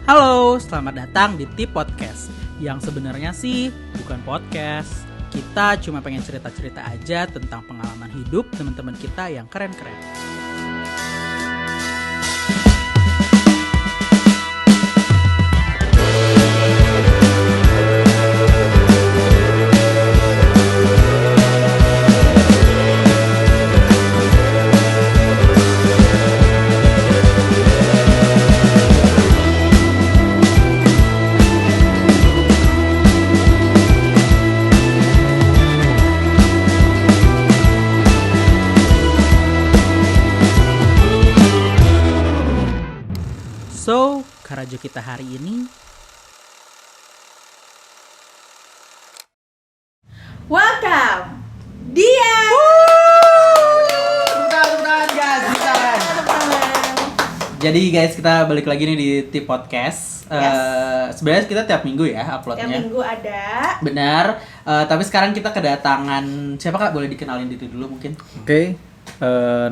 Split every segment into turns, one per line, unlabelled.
Halo, selamat datang di Tip Podcast. Yang sebenarnya sih bukan podcast. Kita cuma pengen cerita-cerita aja tentang pengalaman hidup teman-teman kita yang keren-keren. So, karajo kita hari ini
welcome dia.
Jadi guys, kita balik lagi nih di Tip Podcast. Sebenarnya kita tiap minggu ya uploadnya.
Tiap minggu ada.
Benar. Tapi sekarang kita kedatangan siapa Kak? Boleh dikenalin diri dulu mungkin.
Oke,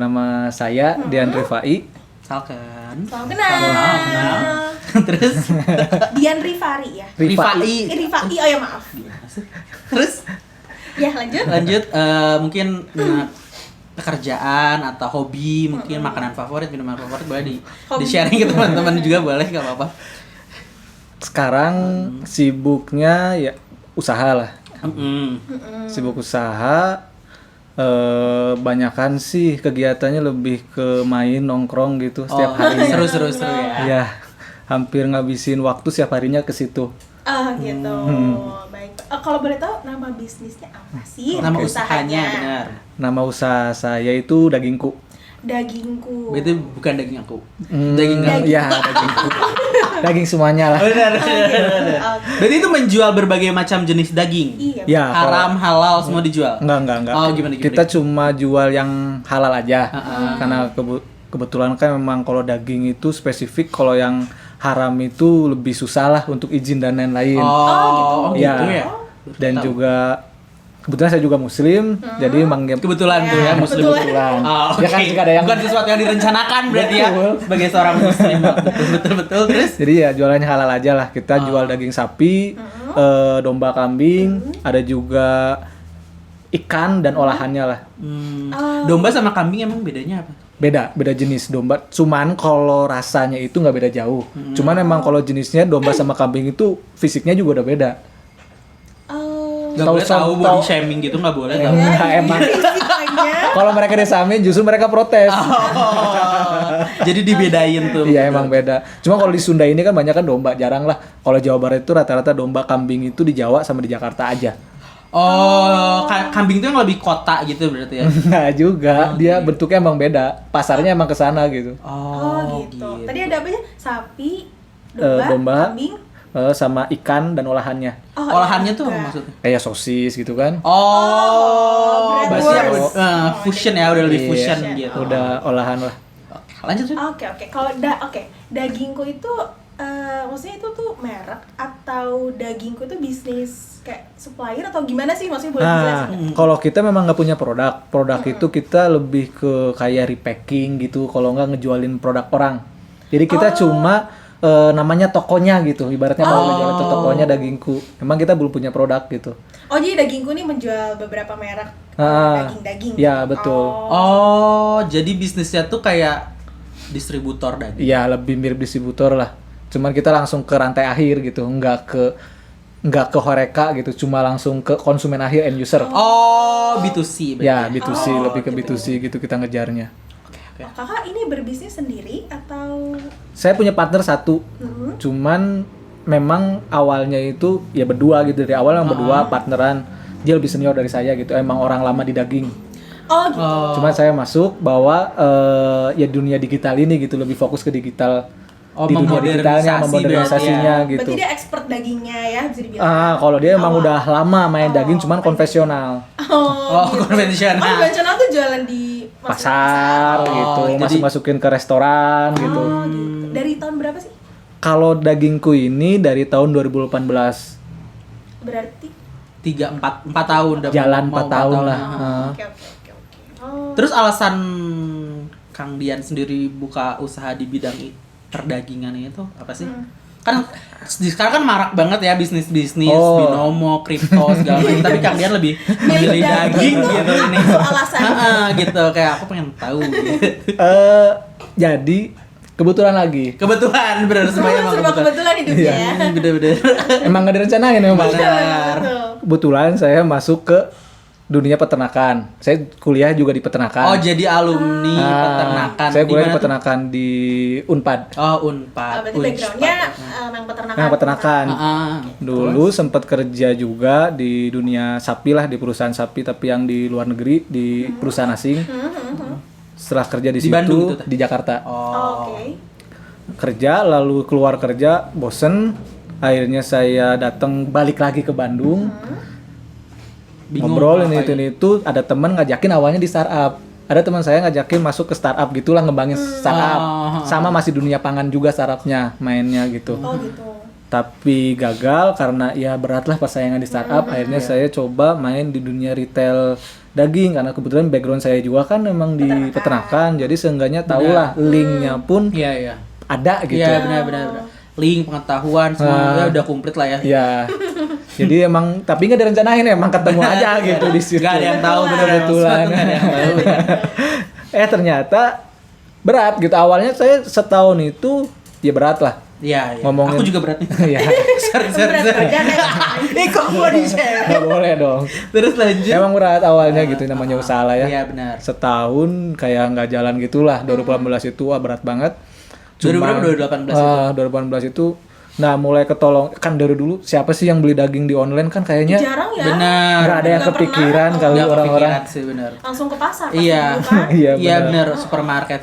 nama saya Dian Rifai.
Salken.
Salam kenal.
Terus
Dian Rifari ya.
Rifai.
Rifai, oh ya maaf.
Terus
Ya lanjut.
mungkin pekerjaan atau hobi, mungkin makanan favorit, minuman favorit boleh
Hobi.
di-sharing ke teman-teman juga boleh, nggak apa-apa.
Sekarang sibuknya ya usaha lah. Sibuk usaha. Banyakan sih kegiatannya lebih ke main nongkrong gitu setiap harinya.
Seru-seru ya.
Ya, hampir ngabisin waktu setiap harinya ke situ.
Gitu. Baik. Kalau boleh tahu nama bisnisnya apa sih?
Nama usahanya benar.
Nama usaha saya itu Dagingku.
Dagingku.
Itu bukan daging aku.
Daging. Ya, Dagingku. Daging semuanya lah.
Benar.
Oke.
Berarti itu menjual berbagai macam jenis daging.
Iya.
Ya,
Haram, halal semua dijual.
Enggak.
Oh, gimana?
Kita cuma jual yang halal aja. Karena kebetulan kan memang kalau daging itu spesifik, kalau yang haram itu lebih susah lah untuk izin dan lain-lain.
Oh, gitu
Ya.
ya.
Dan juga kebetulan saya juga muslim, jadi emang
Kebetulan tuh ya, muslim.
kebetulan.
Oh,
Ya kan jika ada yang
bukan sesuatu yang direncanakan berarti ya
Betul.
sebagai seorang muslim. Betul. Terus
jadi ya jualannya halal aja lah. Kita jual daging sapi, domba kambing, ada juga ikan dan olahannya lah.
domba sama kambing emang bedanya apa?
Beda jenis domba. Cuman kalau rasanya itu nggak beda jauh. Cuman emang kalau jenisnya domba sama kambing itu fisiknya juga udah beda.
Gak boleh tahu body shaming gitu, nggak boleh tahu.
Enggak emang. Kalau mereka disamain justru mereka protes.
Jadi dibedain tuh.
Iya emang beda. Cuma kalau di Sunda ini kan banyak kan domba, jarang lah. Kalau Jawa Barat itu rata-rata domba kambing itu di Jawa sama di Jakarta aja.
Kambing tuh yang lebih kota gitu berarti ya.
Enggak juga, dia bentuknya emang beda. Pasarnya emang kesana gitu.
Oh, gitu. Tadi ada apa ya? Sapi,
Domba.
kambing.
Sama ikan dan olahannya.
Olahannya tuh apa maksudnya?
Kayak sosis gitu kan.
Berarti yang
bratwurst.
fusion ya, udah lebih
Iya.
fusion gitu.
Udah olahan lah.
Lanjut.
Oke. Kalau dagingku itu maksudnya itu tuh merek atau dagingku itu bisnis kayak supplier atau gimana sih, maksudnya boleh
Nah,
dijelasin?
kalau kita memang nggak punya produk itu kita lebih ke kayak repacking gitu. Kalau nggak ngejualin produk orang. Jadi kita cuma namanya tokonya gitu. Ibaratnya kalau ngejualin tuh tokonya Dagingku. Memang kita belum punya produk gitu.
Oh, jadi dagingku nih menjual beberapa merek daging-daging.
Ya betul.
Jadi bisnisnya tuh kayak distributor daging.
Iya lebih mirip distributor lah. Cuman kita langsung ke rantai akhir gitu. Nggak ke Horeca gitu. Cuma langsung ke konsumen akhir, end user.
B2C berarti.
Ya B2C lebih ke B2C gitu kita ngejarnya.
Kakak ini berbisnis sendiri atau?
Saya punya partner satu, cuman memang awalnya itu ya berdua gitu, dari awal yang berdua partneran. Dia lebih senior dari saya gitu, emang orang lama di daging.
Oh gitu.
Cuman saya masuk bahwa ya dunia digital ini gitu, lebih fokus ke digital. Di dunia digitalnya, memodernisasinya gitu.
Berarti dia expert dagingnya ya, bisa dibilang.
Kalau dia emang udah lama main daging, cuman konvensional.
Gitu.
Konvensional.
Konvensional tuh jualan di
Pasar gitu, masukin ke restoran gitu.
Gitu. Dari tahun berapa sih?
Kalau Dagingku ini dari tahun 2018.
Berarti
4 tahun udah
Jalan
mau
4 tahun lah.
Oke.
Terus alasan Kang Dian sendiri buka usaha di bidang perdagingan itu apa sih? kan sekarang kan marak banget ya bisnis binomo, kripto segala macam. Tapi Kang Dian lebih memilih daging gitu ini.
Alasannya.
Gitu kayak aku pengen tahu. Gitu.
Jadi kebetulan benar semuanya emang
Serba kebetulan hidupnya ya.
Bener-bener.
Emang nggak direncanain memang.
Benar.
Betul.
Kebetulan saya masuk ke dunia peternakan. Saya kuliah juga di peternakan.
Oh, jadi alumni peternakan.
Saya kuliah di
Di mana tuh?
peternakan di Unpad.
Oh, Unpad.
Berarti backgroundnya memang peternakan.
Yang peternakan.
Ah.
Dulu sempat kerja juga di dunia sapi lah, di perusahaan sapi tapi yang di luar negeri, di perusahaan asing. Setelah kerja di
Di
situ
Bandung itu,
di Jakarta.
Oh, oke.
Kerja lalu keluar kerja bosen, akhirnya saya balik lagi ke Bandung.
Bingung
Ngobrol
apa
ini itu ada teman ngajakin awalnya di startup. Ada teman saya ngajakin masuk ke startup gitulah, ngembangin startup. Sama masih dunia pangan juga startupnya mainnya gitu.
Oh gitu.
Tapi gagal karena ya beratlah persaingan di startup. Akhirnya saya coba main di dunia retail daging karena kebetulan background saya juga kan memang di peternakan. Jadi seenggaknya tahulah linknya pun
Iya.
ada gitu.
Iya, benar. Link, pengetahuan semuanya udah komplit lah ya.
Ya. Jadi emang tapi nggak direncanain, emang ketemu aja gitu di situ.
Gak ada yang tahu
Kebetulan. Ternyata berat gitu. Awalnya saya setahun itu ya berat lah.
Iya.
Ngomongin-
Aku juga berat nih.
Iya.
Sorry.
Berat-berat
Kok gua di-share?
Nggak boleh dong.
Terus lanjut.
Emang berat awalnya gitu, namanya usaha lah ya.
Iya, benar.
Setahun kayak nggak jalan gitulah. 2018 itu berat banget.
2018 itu.
2018 itu. Nah mulai ketolong kan dari dulu siapa sih yang beli daging di online kan kayaknya
Jarang ya.
Benar.
nggak ada yang
Nggak
kepikiran
pernah.
kali
Nggak
orang-orang.
kepikiran sih, benar.
Langsung ke pasar. pasti
Iya.
dulu kan?
Iya
Iya,
benar.
benar. Supermarket.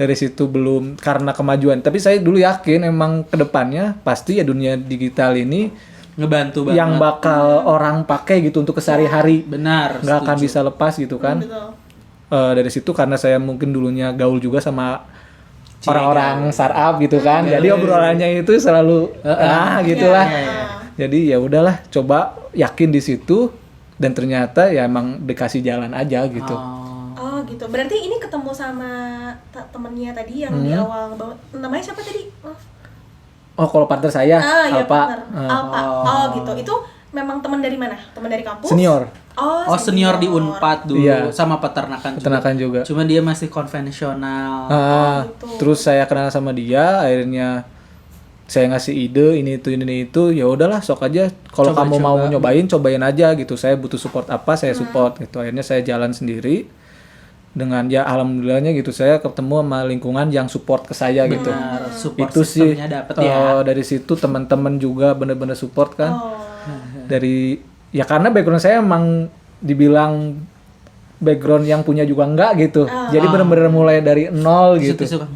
Dari situ belum karena kemajuan. Tapi saya dulu yakin emang kedepannya pasti ya dunia digital ini
Ngebantu banget.
yang bakal orang pakai gitu untuk kesehari-hari.
Benar.
Nggak akan
setuju.
bisa lepas gitu kan.
Betul.
Dari situ karena saya mungkin dulunya gaul juga sama
Cie,
orang-orang startup gitu kan. Jadi obrolannya itu selalu gitulah.
Iya.
Jadi ya udahlah coba yakin di situ dan ternyata ya emang dikasih jalan aja gitu.
Oh gitu. Berarti ini ketemu sama temennya tadi yang di awal banget. Namanya siapa tadi? Maaf.
Oh kalau partner saya
Iya,
Alpa.
partner. Alpa. Oh gitu. Itu memang teman dari mana? Teman dari kampus?
Senior.
Oh,
Senior di Unpad dulu
Iya.
sama peternakan
juga.
Cuma dia masih konvensional.
gitu.
Terus saya kenal sama dia, akhirnya saya ngasih ide ini itu ya udahlah sok aja kalau kamu mau cobain aja gitu. Saya butuh support apa saya support gitu. Akhirnya saya jalan sendiri dengan ya alhamdulillahnya gitu saya ketemu sama lingkungan yang support ke saya gitu.
Benar, support
Itu sih
sistemnya dapet ya.
dari situ teman-teman juga bener-bener support kan.
Oh.
Dari ya karena background saya emang dibilang background yang punya juga enggak gitu. Jadi bener-bener mulai dari nol gitu.
Suka.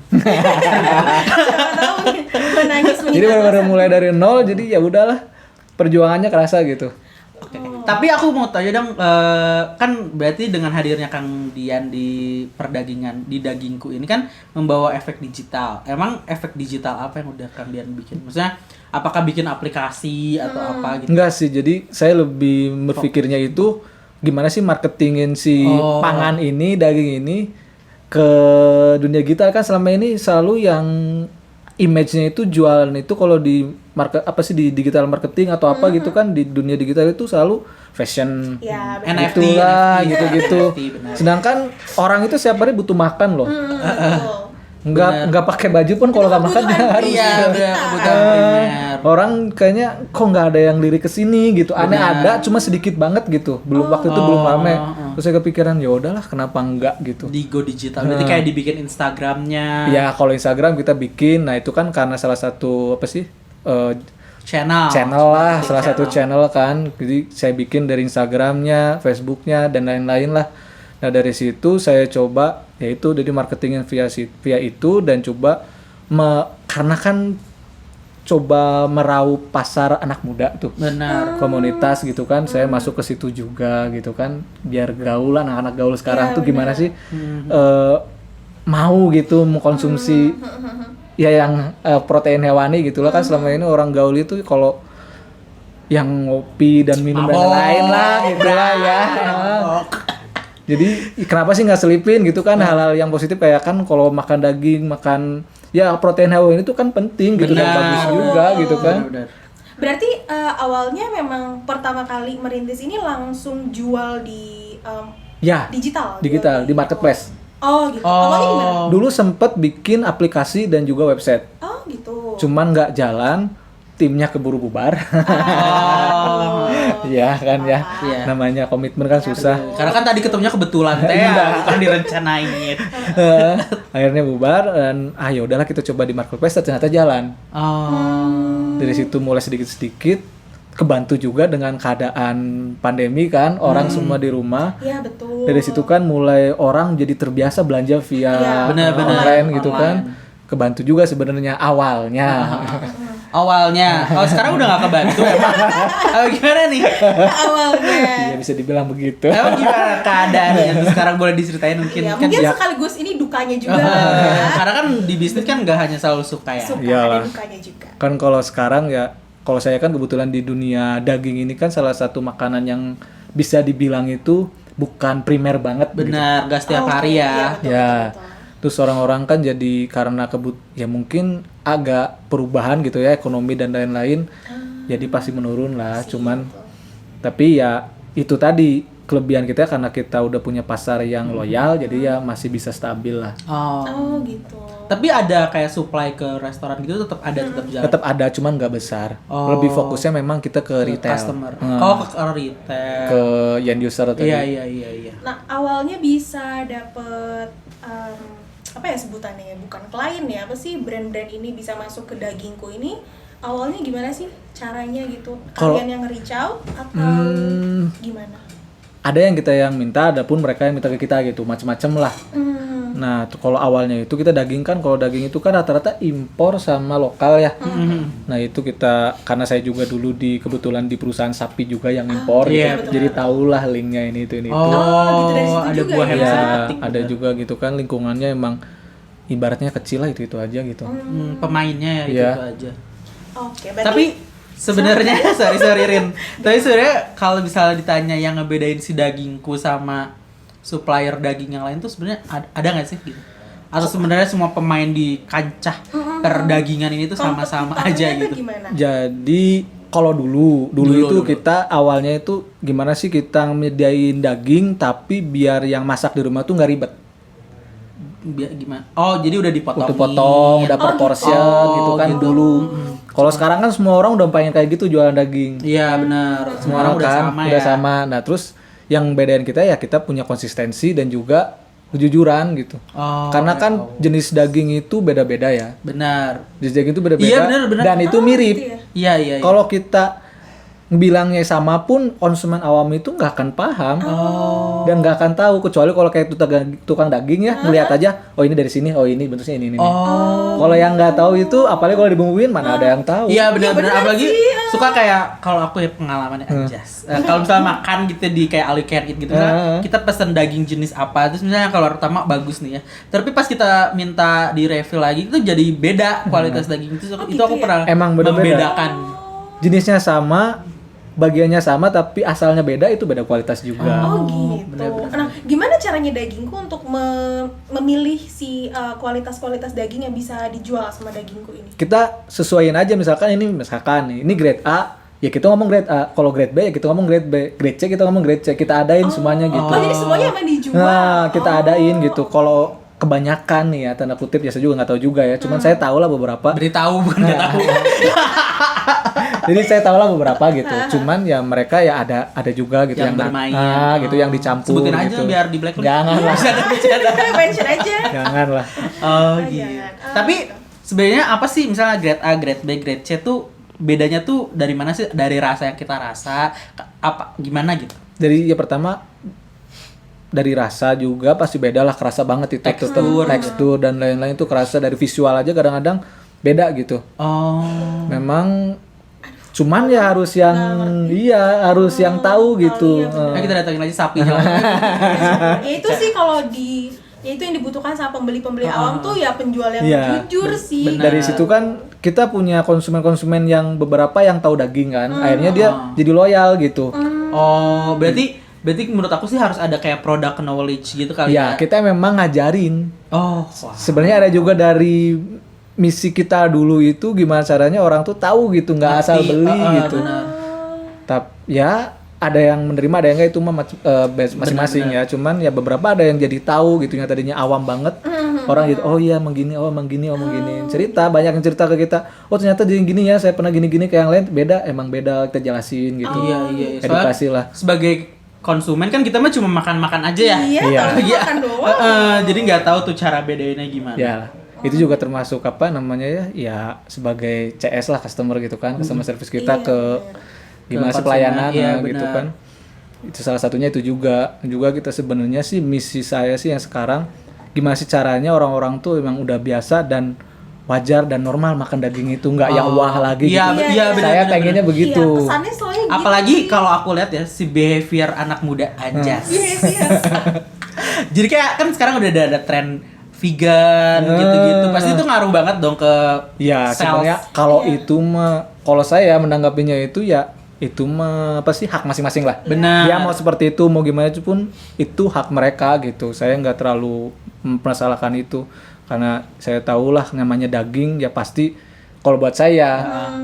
Siapa tahu menangis
Jadi benar-benar mulai dari nol, jadi ya udahlah perjuangannya kerasa gitu.
Oke. Tapi aku mau tanya dong, kan berarti dengan hadirnya Kang Dian di perdagingan di Dagingku ini kan membawa efek digital. Emang efek digital apa yang udah Kang Dian bikin? Maksudnya apakah bikin aplikasi atau apa gitu?
Enggak sih, jadi saya lebih berpikirnya itu gimana sih marketingin si pangan ini, daging ini ke dunia digital kan selama ini selalu yang image-nya itu jualan itu kalau di di digital marketing atau apa gitu kan di dunia digital itu selalu fashion
Ya,
NFT,
itulah
NFT,
gitu-gitu.
NFT, benar.
Sedangkan orang itu setiap hari butuh makan loh.
betul.
Nggak pakai baju pun kalau nggak makan dia harus.
Iya, benar, kebutuhan primer.
Orang kayaknya kok nggak ada yang lirik ke sini gitu. Aneh ada, cuma sedikit banget gitu. Belum waktu itu belum rame. Terus saya kepikiran ya udahlah kenapa enggak gitu.
Di Go Digital. Berarti kayak dibikin Instagramnya,
Ya kalau Instagram kita bikin, nah itu kan karena salah satu apa sih
channel
lah, salah satu channel kan. Jadi saya bikin dari Instagramnya, Facebooknya dan lain-lain lah. Nah dari situ saya coba yaitu jadi marketingnya via itu dan coba karena kan coba meraup pasar anak muda tuh.
Benar.
Komunitas gitu kan, saya masuk ke situ juga gitu kan, biar gaul anak-anak gaul sekarang tuh gimana sih mau gitu mengkonsumsi ya yang protein hewani gitu lah kan selama ini orang gaul itu kalau yang ngopi dan minum dan lain lah gitu lah ya. Jadi kenapa sih nggak selipin gitu kan hal-hal yang positif kayak kan kalau makan daging, makan ya protein hewan itu kan penting gitu dan
Benar.
bagus juga gitu kan.
Benar-benar.
Berarti awalnya memang pertama kali merintis ini langsung jual di
Ya,
digital
digital
jual
di marketplace.
Oh gitu. Awalnya gimana?
Dulu sempet bikin aplikasi dan juga website.
Oh gitu.
Cuman nggak jalan, timnya keburu bubar.
Oh.
Ya kan ya.
Iya.
Namanya komitmen kan susah.
Karena kan tadi ketemunya kebetulan teh, bukan direncanain.
Akhirnya bubar dan ya udahlah kita coba di marketplace ternyata jalan.
Oh.
Dari situ mulai sedikit-sedikit kebantu juga dengan keadaan pandemi kan, orang semua di rumah.
Iya betul.
Dari situ kan mulai orang jadi terbiasa belanja via
Iya.
Benar-benar.
online gitu
Online.
kan. Kebantu juga sebenarnya awalnya.
Awalnya, sekarang udah nggak kebantu emang. Gimana nih?
Awalnya.
Ya bisa dibilang begitu.
Emang gimana keadaannya? Terus sekarang boleh diceritain mungkin
Ya,
kan?
mungkin
ya.
sekaligus ini dukanya juga.
Karena kan di bisnis kan nggak hanya selalu suka ya.
Suka
Iyalah.
ada dukanya juga.
Kan kalau sekarang ya, kalau saya kan kebetulan di dunia daging ini kan salah satu makanan yang bisa dibilang itu bukan primer banget. begitu.
Benar, gak setiap
Oh,
hari
oke.
ya.
Iya, betul,
Ya,
betul.
terus orang-orang kan jadi karena ya mungkin agak perubahan gitu ya ekonomi dan lain-lain, jadi pasti menurun lah. Cuman tapi ya itu tadi kelebihan kita karena kita udah punya pasar yang loyal, jadi ya masih bisa stabil lah.
Oh.
Oh gitu.
Tapi ada kayak supply ke restoran gitu tetap ada tetap jalan.
Tetap ada, cuman nggak besar.
Oh.
Lebih fokusnya memang kita ke retail,
Customer.
Hmm.
Oh, ke retail.
ke end user tadi.
Iya.
Nah awalnya bisa dapet apa ya sebutannya ya, bukan klien ya, apa sih brand-brand ini bisa masuk ke dagingku ini awalnya gimana sih caranya gitu?
Kalau-
Kalian yang reach out atau gimana?
Ada yang kita yang minta, ada pun mereka yang minta ke kita gitu, macam-macam lah. Nah, kalau awalnya itu kita daging kan, kalau daging itu kan rata-rata impor sama lokal ya. Nah, itu kita karena saya juga dulu kebetulan di perusahaan sapi juga yang impor,
iya,
gitu. Jadi tahulah linknya ini itu.
Oh,
gitu dari situ
ada
juga
buah yang
ya.
bisa
Ya,
dipetik.
ada juga gitu kan lingkungannya emang ibaratnya kecil lah itu aja gitu.
Pemainnya ya
Iya.
itu aja.
Oke, berarti
Tapi sebenarnya sorry Rin. Tapi sebenarnya kalau misalnya ditanya yang ngebedain si dagingku sama supplier daging yang lain tuh sebenarnya ada nggak sih gitu? Atau sebenarnya semua pemain di kancah perdagingan ini tuh sama-sama aja
kompetitornya tuh
gitu?
gimana?
Jadi kalau dulu itu
Dulu.
kita awalnya itu gimana sih kita nyediain daging tapi biar yang masak di rumah tuh nggak ribet.
Gimana? Oh, jadi udah dipotong.
Udah potong, udah per portion gitu kan
gitu.
dulu. Kalau sekarang kan semua orang udah pengen kayak gitu jualan daging.
Iya, benar. Semua orang udah
kan,
sama
udah
ya.
sama. Nah, terus yang bedain kita ya kita punya konsistensi dan juga kejujuran gitu.
Oh,
Karena kan jenis daging itu beda-beda ya.
benar.
Jenis daging itu beda-beda.
Iya, benar.
Dan itu mirip.
gitu ya?
Iya.
Kalau kita bilangnya sama pun konsumen awam itu nggak akan paham dan nggak akan tahu kecuali kalau kayak tukang daging ya ngelihat aja oh ini dari sini oh ini bentuknya ini. Kalau yang nggak tahu itu apalagi kalau dibumbuin mana ada yang tahu.
Iya benar-benar
benar
apalagi
sih.
suka kayak kalau aku ya pengalamannya anjas. Kalau misalnya makan gitu di kayak all you can eat gitu misalnya kita pesen daging jenis apa terus misalnya kalau pertama bagus nih ya. Tapi pas kita minta di refill lagi itu jadi beda kualitas daging itu. Itu aku
gitu ya?
pernah
Emang beda-beda.
membedakan.
Jenisnya sama, bagiannya sama tapi asalnya beda itu beda kualitas juga.
Oh gitu.
benar-benar.
Nah, gimana caranya dagingku untuk memilih si kualitas-kualitas daging yang bisa dijual sama dagingku ini?
Kita sesuaiin aja misalkan nih, ini grade A, ya kita ngomong grade A. Kalau grade B ya kita ngomong grade B. Grade C kita ngomong grade C. Kita adain semuanya gitu.
Oh, jadi semuanya emang dijual.
Nah, kita adain gitu. Kalau kebanyakan nih ya tanda kutip ya saya juga nggak tahu juga ya. Cuman saya tahu lah beberapa.
Beritahu bukan nggak tahu.
Jadi saya tahu lah beberapa gitu. Cuman ya mereka ya ada juga gitu
Yang
yang
bermain.
gitu yang dicampur
Sebutin aja
gitu.
biar di blacklist.
Jangan lah.
Bercanda.
Mention aja.
Jangan lah.
Oh
jangan.
gitu. Tapi sebenarnya apa sih misalnya grade A, grade B, grade C tuh bedanya tuh dari mana sih? Dari rasa yang kita rasa apa gimana gitu?
Dari ya pertama dari rasa juga pasti beda lah, kerasa banget itu tekstur dan lain-lain itu kerasa dari visual aja kadang-kadang beda gitu.
Oh.
Memang cuman ya harus yang harus yang tahu gitu.
Nah, kita datangin aja sapinya.
Ya itu sih kalau ya itu yang dibutuhkan sama pembeli-pembeli awam tuh ya penjual yang
Iya.
jujur sih.
Benar.
Dari situ kan kita punya konsumen-konsumen yang beberapa yang tahu daging kan. Akhirnya dia jadi loyal gitu.
Oh, berarti menurut aku sih harus ada kayak product knowledge gitu kali
Ya,
ya.
kita memang ngajarin.
Oh, wah.
Sebenarnya ada juga dari misi kita dulu itu gimana caranya orang tuh tahu gitu, nggak asal
Ngerti.
beli gitu.
Benar.
Tapi ya ada yang menerima, ada yang enggak, itu mah masing-masing ya. Cuman ya beberapa ada yang jadi tahu gitu, yang tadinya awam banget. Orang gitu, oh iya emang gini, oh emang gini, oh emang gini. Cerita, banyak yang cerita ke kita. Oh ternyata gini ya, saya pernah gini-gini, kayak yang lain beda, emang beda, kita jelasin gitu.
Iya.
Edukasi lah.
Sebagai konsumen kan kita mah cuma makan-makan aja ya.
Iya,
Iya.
tahu
Iya.
makan doang.
Jadi nggak tahu tuh cara bedainnya gimana.
Ya, itu juga termasuk apa namanya ya? Ya sebagai CS lah, customer gitu kan, customer service kita
Iya,
ke gimana
Ke
sih pelayanan
konsumen, iya,
gitu
benar.
kan. Itu salah satunya itu juga kita sebenarnya sih misi saya sih yang sekarang gimana sih caranya orang-orang tuh emang udah biasa dan wajar dan normal makan daging itu, nggak yang wah lagi
Iya,
gitu.
iya, benar,
Saya
benar,
pengennya
benar.
begitu.
Iya, kesannya soalnya gitu.
Apalagi kalau aku lihat ya si behavior anak muda anjas.
Iya.
Jadi kayak kan sekarang udah ada tren vegan gitu-gitu. Pasti itu ngaruh banget dong ke
Ya
sales.
sebenarnya kalau itu mah, kalau saya menanggapinya itu mah apa sih, hak masing-masing lah.
Benar.
Dia mau seperti itu, mau gimana pun itu hak mereka gitu. Saya nggak terlalu mempermasalahkan itu karena saya tahulah namanya daging ya pasti kalau buat saya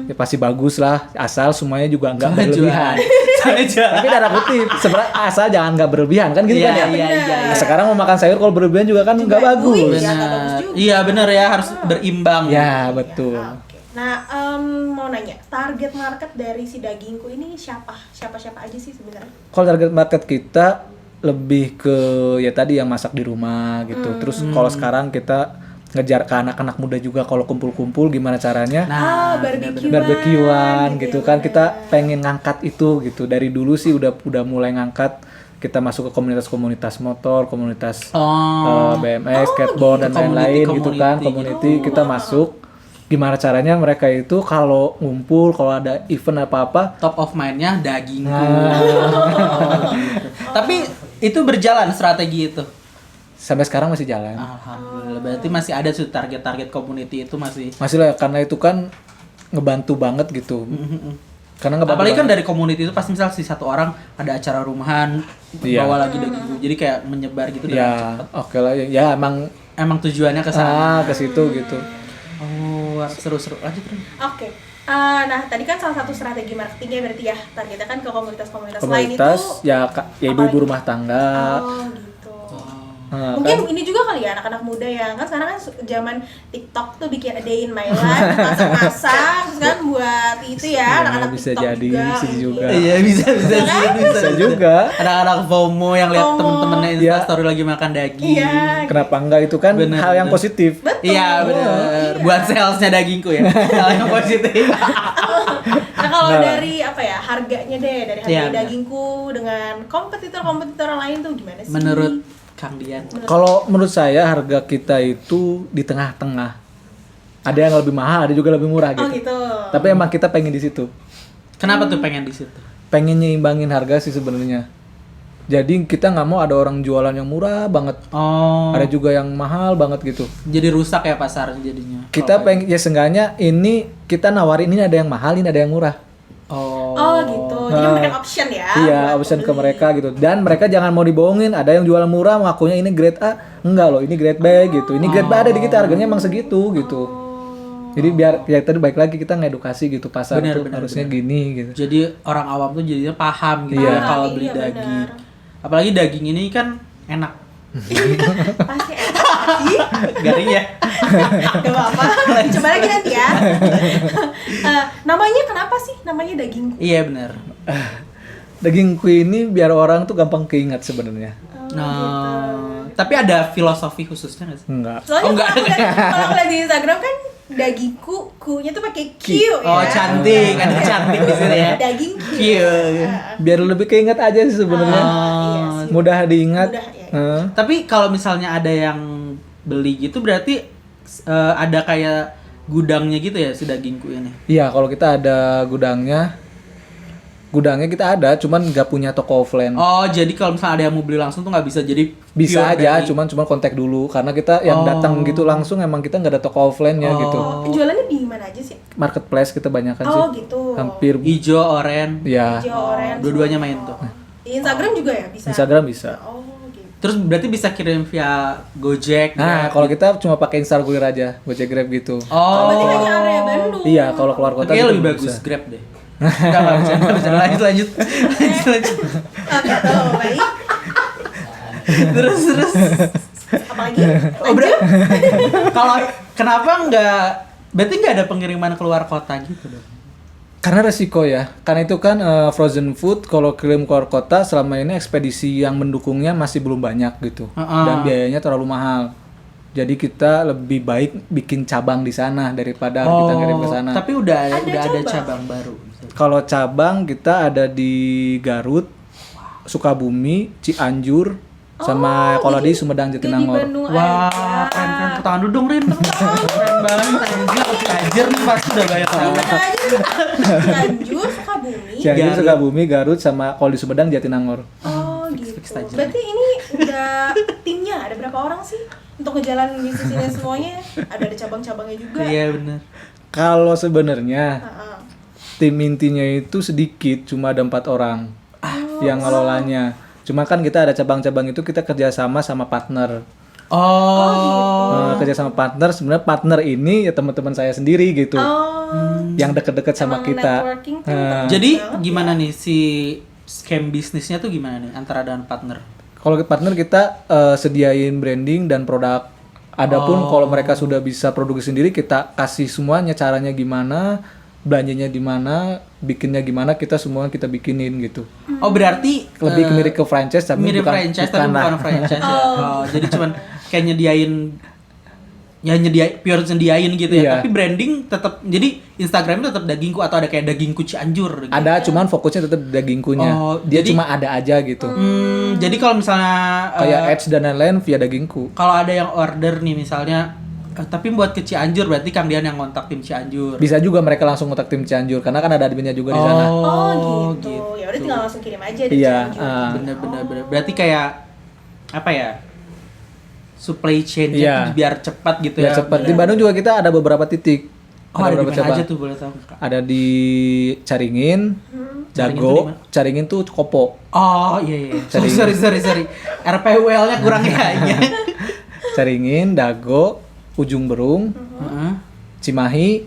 ya pasti bagus lah, asal semuanya juga nggak berlebihan.
Saya jualan.
Tapi darah kutip sebenarnya asal jangan nggak berlebihan kan gitu
Iya,
kan ya.
iya, iya.
Nah, sekarang mau makan sayur kalau berlebihan juga kan nggak bagus.
Iya, nggak bagus juga.
Iya benar ya, harus berimbang.
Ya betul.
Oke. Nah, mau nanya, target market dari si dagingku ini siapa? Siapa aja sih sebenarnya?
Kalau target market kita lebih ke ya tadi yang masak di rumah gitu. Terus kalau sekarang kita ngejar ke anak-anak muda juga, kalau kumpul-kumpul gimana caranya barbekyuan gitu kan. Kita pengen ngangkat itu gitu. Dari dulu sih udah mulai ngangkat, kita masuk ke komunitas-komunitas motor, komunitas BMX, skateboard dan lain-lain gitu kan, community kita masuk. Gimana caranya mereka itu kalau ngumpul, kalau ada event apa-apa,
Top of mind-nya dagingku. Tapi itu berjalan strategi itu.
sampai sekarang masih jalan.
Alhamdulillah. Berarti masih ada tuh target-target community itu masih.
Masih lah, karena itu kan ngebantu banget gitu. Karena ngebantu
Apalagi kan
banget.
dari community itu pasti misal si satu orang ada acara rumahan
Iya.
bawa lagi dagingku. Jadi kayak menyebar gitu dengan
Ya,
cepat.
oke lah. Ya
Emang tujuannya ke sana.
ke situ gitu.
Oh, seru-seru. Lanjut, Rin.
Oke. Nah, tadi kan salah satu strategi marketingnya berarti ya targetnya kan ke komunitas-komunitas lain itu.
Komunitas ya ibu-ibu rumah tangga.
Oh, gitu.
Nah,
Mungkin
kan,
ini juga kali ya anak-anak muda yang kan sekarang kan zaman TikTok tuh bikin a day in my life, masak-masak terus kan buat itu ya, anak-anak
bisa
TikTok
jadi,
juga.
bisa juga.
Iya, bisa
bisa juga.
Anak-anak FOMO yang lihat
FOMO.
temen-temennya
Iya.
Instastory lagi makan daging.
Iya.
Kenapa enggak, itu kan
Bener,
hal yang
bener.
positif.
Betul.
Iya, benar. Buat salesnya dagingku ya. Hal yang positif.
Nah, kalau
Nah.
dari apa ya, harganya deh, dari harga
Iya, benar.
dagingku dengan kompetitor-kompetitor lain tuh gimana sih?
Menurut Kang Dian.
Kalau menurut saya harga kita itu di tengah-tengah. Ada yang lebih mahal, ada juga lebih murah
Oh
gitu.
gitu.
Tapi emang kita pengen di situ.
Kenapa tuh pengen di situ?
Pengen nyimbangin harga sih sebenarnya. Jadi kita nggak mau ada orang jualan yang murah banget,
Oh.
ada juga yang mahal banget gitu.
Jadi rusak ya pasar jadinya.
Kita pengen ya seenggaknya ini kita nawarin, ini ada yang mahal, ini ada yang murah.
Oh gitu. Jadi memberikan option ya.
Iya,
buat
option ke
pembeli.
mereka gitu. Dan mereka jangan mau dibohongin, ada yang jualan murah ngakunya ini grade A, enggak loh, ini grade B gitu. Ini grade B ada di kita, harganya emang segitu gitu. Jadi biar ya tadi baik lagi kita ngedukasi gitu, pasar
Benar,
tuh
benar,
harusnya gini gitu.
Jadi orang awam tuh jadinya paham gitu
Iya.
ya kalau
Iya,
beli
benar.
daging. Apalagi daging ini kan enak.
Pasti enak sih.
Garing ya.
Gak apa-apa. Coba lagi nanti ya. Namanya kenapa sih? Namanya daging.
Iya benar.
Daging kue ini biar orang tuh gampang keingat sebenarnya.
Nah, tapi ada filosofi khususnya nggak sih?
Enggak.
Soalnya
Oh, enggak.
kalau ngeliat di Instagram kan dagingku, ku-nya tuh pakai Q ya.
Oh cantik, ada cantik di sini ya.
Daging Q.
Iya.
Biar lebih keinget aja sih sebenarnya.
Iya sih.
Mudah diingat.
Mudah, ya.
Tapi kalau misalnya ada yang beli gitu berarti ada kayak gudangnya gitu ya si dagingku ini.
Iya, kalau kita ada gudangnya kita ada, cuman nggak punya toko offline.
Oh, jadi kalau misalnya ada yang mau beli langsung tuh nggak bisa jadi
Bisa
pure
aja,
dari-
cuman kontak dulu karena kita yang datang gitu langsung, emang kita nggak ada toko offline-nya gitu.
Oh, jualannya di mana aja sih?
Marketplace kita banyakan sih.
Oh gitu.
Hampir
hijau, oranye.
ya.
Hijau, orange.
Dua-duanya main tuh.
Di Instagram juga ya bisa.
Instagram bisa.
Oh gitu.
Terus berarti bisa kirim via Gojek.
Nah,
Grab
kalau
gitu.
kita cuma pakai Instakurir aja, Gojek Grab gitu.
Oh,
Berarti hanya area Bandung.
Iya, kalau keluar kota
kayaknya
kita
lebih
belum
bagus
bisa.
Grab deh. Enggak bisa lanjut.
Oke, tuh, baik.
Terus
Apalagi?
oh, kalau kenapa berarti nggak ada pengiriman keluar kota gitu dong?
Karena resiko ya, karena itu kan frozen food kalau kirim keluar kota selama ini ekspedisi yang mendukungnya masih belum banyak gitu, dan biayanya terlalu mahal. Jadi kita lebih baik bikin cabang di sana daripada kita ngirim ke sana.
Tapi udah ada
cabang.
cabang baru.
Kalau cabang kita ada di Garut, Sukabumi, Cianjur, sama kalau di Sumedang
Di
Jatinangor.
Bandung
Wah,
aja.
keren. Tangan dulu dong, Rin. Keren banget. Anjir, Kajer nih pasti udah banyak banget.
Cianjur, Sukabumi.
Cianjur,
Garut.
Sukabumi, Garut, sama kalau di Sumedang Jatinangor.
Oh gitu.
Fix aja.
Berarti ini udah timnya ada berapa orang sih untuk ngejalanin bisnis ini semuanya? Ada cabang-cabangnya juga.
Iya benar.
Kalau sebenarnya
Heeh.
tim intinya itu sedikit, cuma ada 4 orang yang ngelolanya. Cuma kan kita ada cabang-cabang itu kita kerjasama sama partner. Kerja sama partner, sebenarnya partner ini ya teman-teman saya sendiri gitu, yang deket-deket sama
Emang
kita.
networking tuh
Jadi
banget
gimana nih si scam bisnisnya tuh gimana nih antara dengan partner?
Kalau ke partner kita sediain branding dan produk. Adapun kalau mereka sudah bisa produksi sendiri, kita kasih semuanya caranya gimana, belanjanya di mana, bikinnya gimana, kita semua kita bikinin gitu.
Oh berarti
Lebih mirip ke franchise tapi
mirip
bukan
franchise tapi
lah.
bukan franchise ya. Oh, jadi cuman kayak pure nyediain gitu ya.
Iya.
Tapi branding tetap jadi Instagramnya tetap dagingku atau ada kayak dagingku Cianjur gitu.
Ada, cuman fokusnya tetap dagingkunya.
Oh,
Dia
jadi-
cuma ada aja gitu.
Jadi kalau misalnya
Kayak ads dan lain-lain via dagingku.
kalau ada yang order nih misalnya tapi buat ke Cianjur berarti Kang Dian yang kontak tim Cianjur.
Bisa juga mereka langsung kontak tim Cianjur karena kan ada adminnya juga di sana.
Oh gitu. Ya udah tinggal langsung kirim aja di
Iya,
Cianjur.
Bener. Berarti kayak apa ya? Supply chain-nya
Iya.
tuh biar cepat gitu
Biar
ya.
cepat. Di Bandung juga kita ada beberapa titik.
Oh, ada di
beberapa
mana aja tuh boleh tahu Kak?
Ada di Caringin,
Caringin tuh di
Dago,
mana?
Caringin tuh Kopo.
Oh iya.
Cari-
Sorry. RPWL-nya kurang ya. Iya.
Caringin, Dago, Ujung Berung,
Heeh.
Cimahi,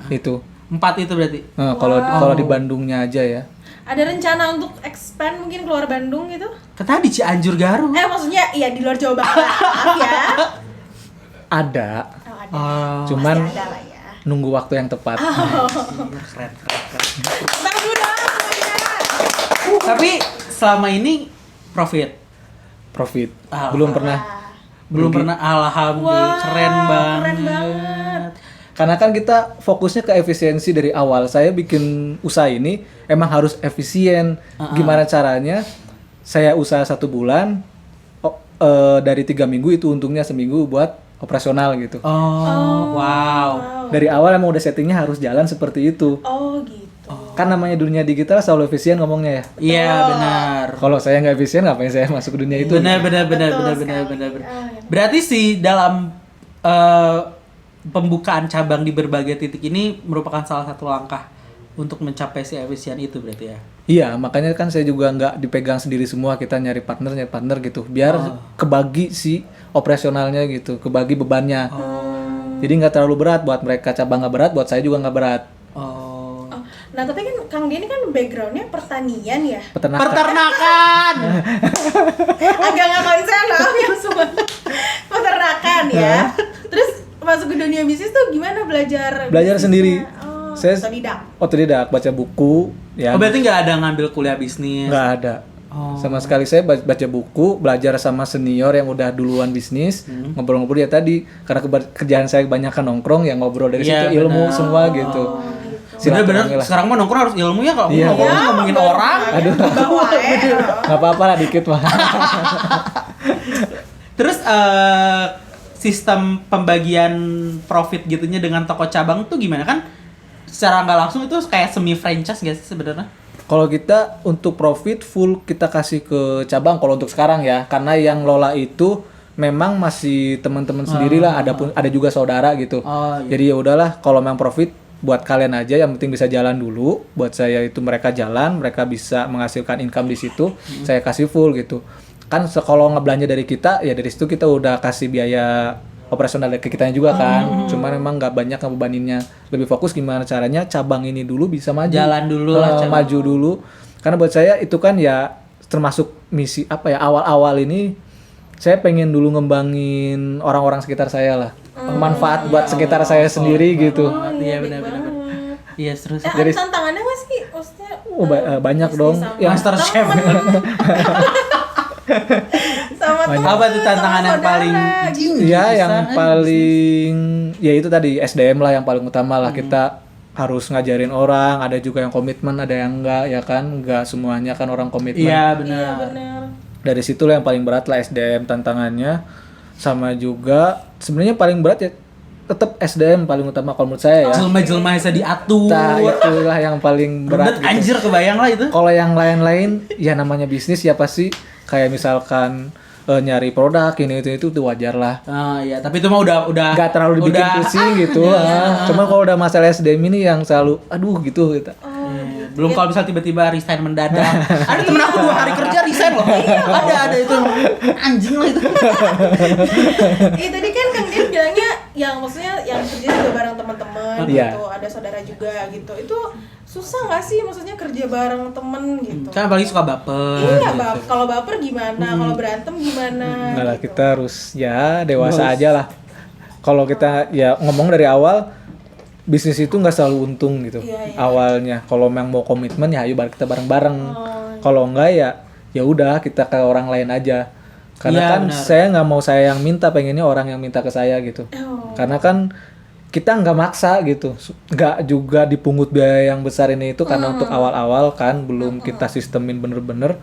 itu.
4 itu berarti.
Nah, kalau di Bandungnya aja ya.
Ada rencana untuk expand mungkin keluar Bandung gitu?
Kata di Cianjur Garut.
Maksudnya ya di luar Jawa Barat. Maaf ya.
Ada,
Oh, ada.
Oh,
cuman
Pasti ada lah ya.
nunggu waktu yang tepat.
keren.
Tepuk dulu dong semuanya.
Tapi selama ini profit.
Profit.
Ah,
Belum pernah.
Belum pernah alhamdulillah
Wah,
keren banget.
keren banget.
Karena kan kita fokusnya ke efisiensi dari awal. Saya bikin usaha ini emang harus efisien. Gimana caranya? Saya usaha 1 bulan, dari 3 minggu itu untungnya seminggu buat operasional gitu.
Oh, wow.
Dari awal emang udah settingnya harus jalan seperti itu.
Oh gitu.
Kan namanya dunia digital selalu efisien ngomongnya ya.
Iya, benar.
Kalau saya nggak efisien, ngapain saya masuk ke dunia itu?
Benar.
sekali.
Berarti sih dalam pembukaan cabang di berbagai titik ini merupakan salah satu langkah untuk mencapai si efisien itu berarti ya.
Iya, makanya kan saya juga nggak dipegang sendiri semua, kita nyari partner gitu, biar kebagi si operasionalnya gitu, kebagi bebannya. Jadi nggak terlalu berat buat mereka, cabang nggak berat, buat saya juga nggak berat.
Oh, nah tapi kan Kang Dian ini kan backgroundnya pertanian ya.
Peternakan.
Agak ngapain saya maaf ya semua. Peternakan ya. Terus masuk ke dunia bisnis tuh gimana belajar?
Belajar
bisnisnya?
sendiri.
Oh,
Saya
otodidak.
otodidak, baca buku, ya.
Oh, berarti nggak ada ngambil kuliah bisnis.
Nggak ada.
Oh.
Sama sekali saya baca buku, belajar sama senior yang udah duluan bisnis, ngobrol-ngobrol ya tadi. Karena kerjaan saya kebanyakan nongkrong, ya ngobrol dari
Iya,
situ ilmu
benar.
semua gitu.
Bener-bener
Silaturahmi lah.
sekarang mah nongkrong harus ilmu ya kalau
Iya.
ngomongin orang.
Aduh.
Bawa ya.
Nggak apa-apa lah dikit mah.
Terus sistem pembagian profit gitunya dengan toko cabang tuh gimana kan? Secara nggak langsung itu kayak semi franchise nggak sih sebenarnya?
Kalau kita untuk profit full kita kasih ke cabang kalau untuk sekarang ya, karena yang lola itu memang masih teman-teman sendiri lah, ada juga saudara gitu.
Oh, iya.
Jadi ya udahlah, kalau memang profit buat kalian aja, yang penting bisa jalan dulu. Buat saya itu mereka jalan, mereka bisa menghasilkan income di situ, saya kasih full gitu. kan kalau ngebelanja dari kita ya dari situ kita udah kasih biaya operasional ke kitanya juga kan. Cuman memang nggak banyak ngebebaninnya. Lebih fokus gimana caranya cabang ini dulu bisa maju.
Jalan dulu lah, cabang.
Maju dulu. Karena buat saya itu kan ya termasuk misi apa ya awal-awal ini saya pengen dulu ngembangin orang-orang sekitar saya lah. Manfaat buat sekitar saya sendiri gitu.
Iya benar-benar. Iya terus.
Ada tantangannya nggak sih? Maksudnya
Banyak dong.
yang
Master Chef.
sama temen,
Apa tuh tantangan
sama
yang paling
saudara, gitu.
Iya, yang paling ya itu tadi SDM lah yang paling utama lah. Kita harus ngajarin orang, ada juga yang komitmen, ada yang enggak ya kan, enggak semuanya kan orang komitmen.
Iya
Iya
benar.
benar.
Dari situ lah yang paling berat lah SDM tantangannya. Sama juga sebenarnya paling berat ya tetap SDM paling utama kalau menurut saya ya.
Jelma-jelma bisa diatur.
Nah, itulah yang paling berat.
Berat anjir kebayang lah itu.
Kalau yang lain-lain ya namanya bisnis ya pasti kayak misalkan nyari produk ini itu wajar lah.
Oh iya, tapi itu mah udah
Gak terlalu dibikin pusing gitu. Cuma kalau udah masalah SDM ini yang selalu aduh gitu.
Belum kalau misal tiba-tiba resign mendadak. Ada temen aku 2 hari kerja resign loh. Ada itu. Anjing lah itu.
Tadi kan Kang Dian bilangnya yang maksudnya yang kerja juga bareng teman-teman
Iya.
gitu, ada saudara juga gitu. Itu susah nggak sih maksudnya kerja bareng temen gitu?
Kan apalagi suka baper.
Iya,
gitu.
kalau baper gimana? Kalau berantem gimana?
Enggak lah,
gitu.
kita harus ya dewasa aja lah. Kalau kita ya ngomong dari awal bisnis itu nggak selalu untung gitu.
Iya.
Awalnya kalau memang mau komitmen ya ayo kita bareng-bareng. Kalau enggak ya udah kita ke orang lain aja. Karena
Iya,
kan
benar.
saya nggak mau saya yang minta, pengennya orang yang minta ke saya gitu. Karena kan kita nggak maksa gitu, nggak juga dipungut biaya yang besar ini itu karena untuk awal-awal kan belum kita sistemin bener-bener,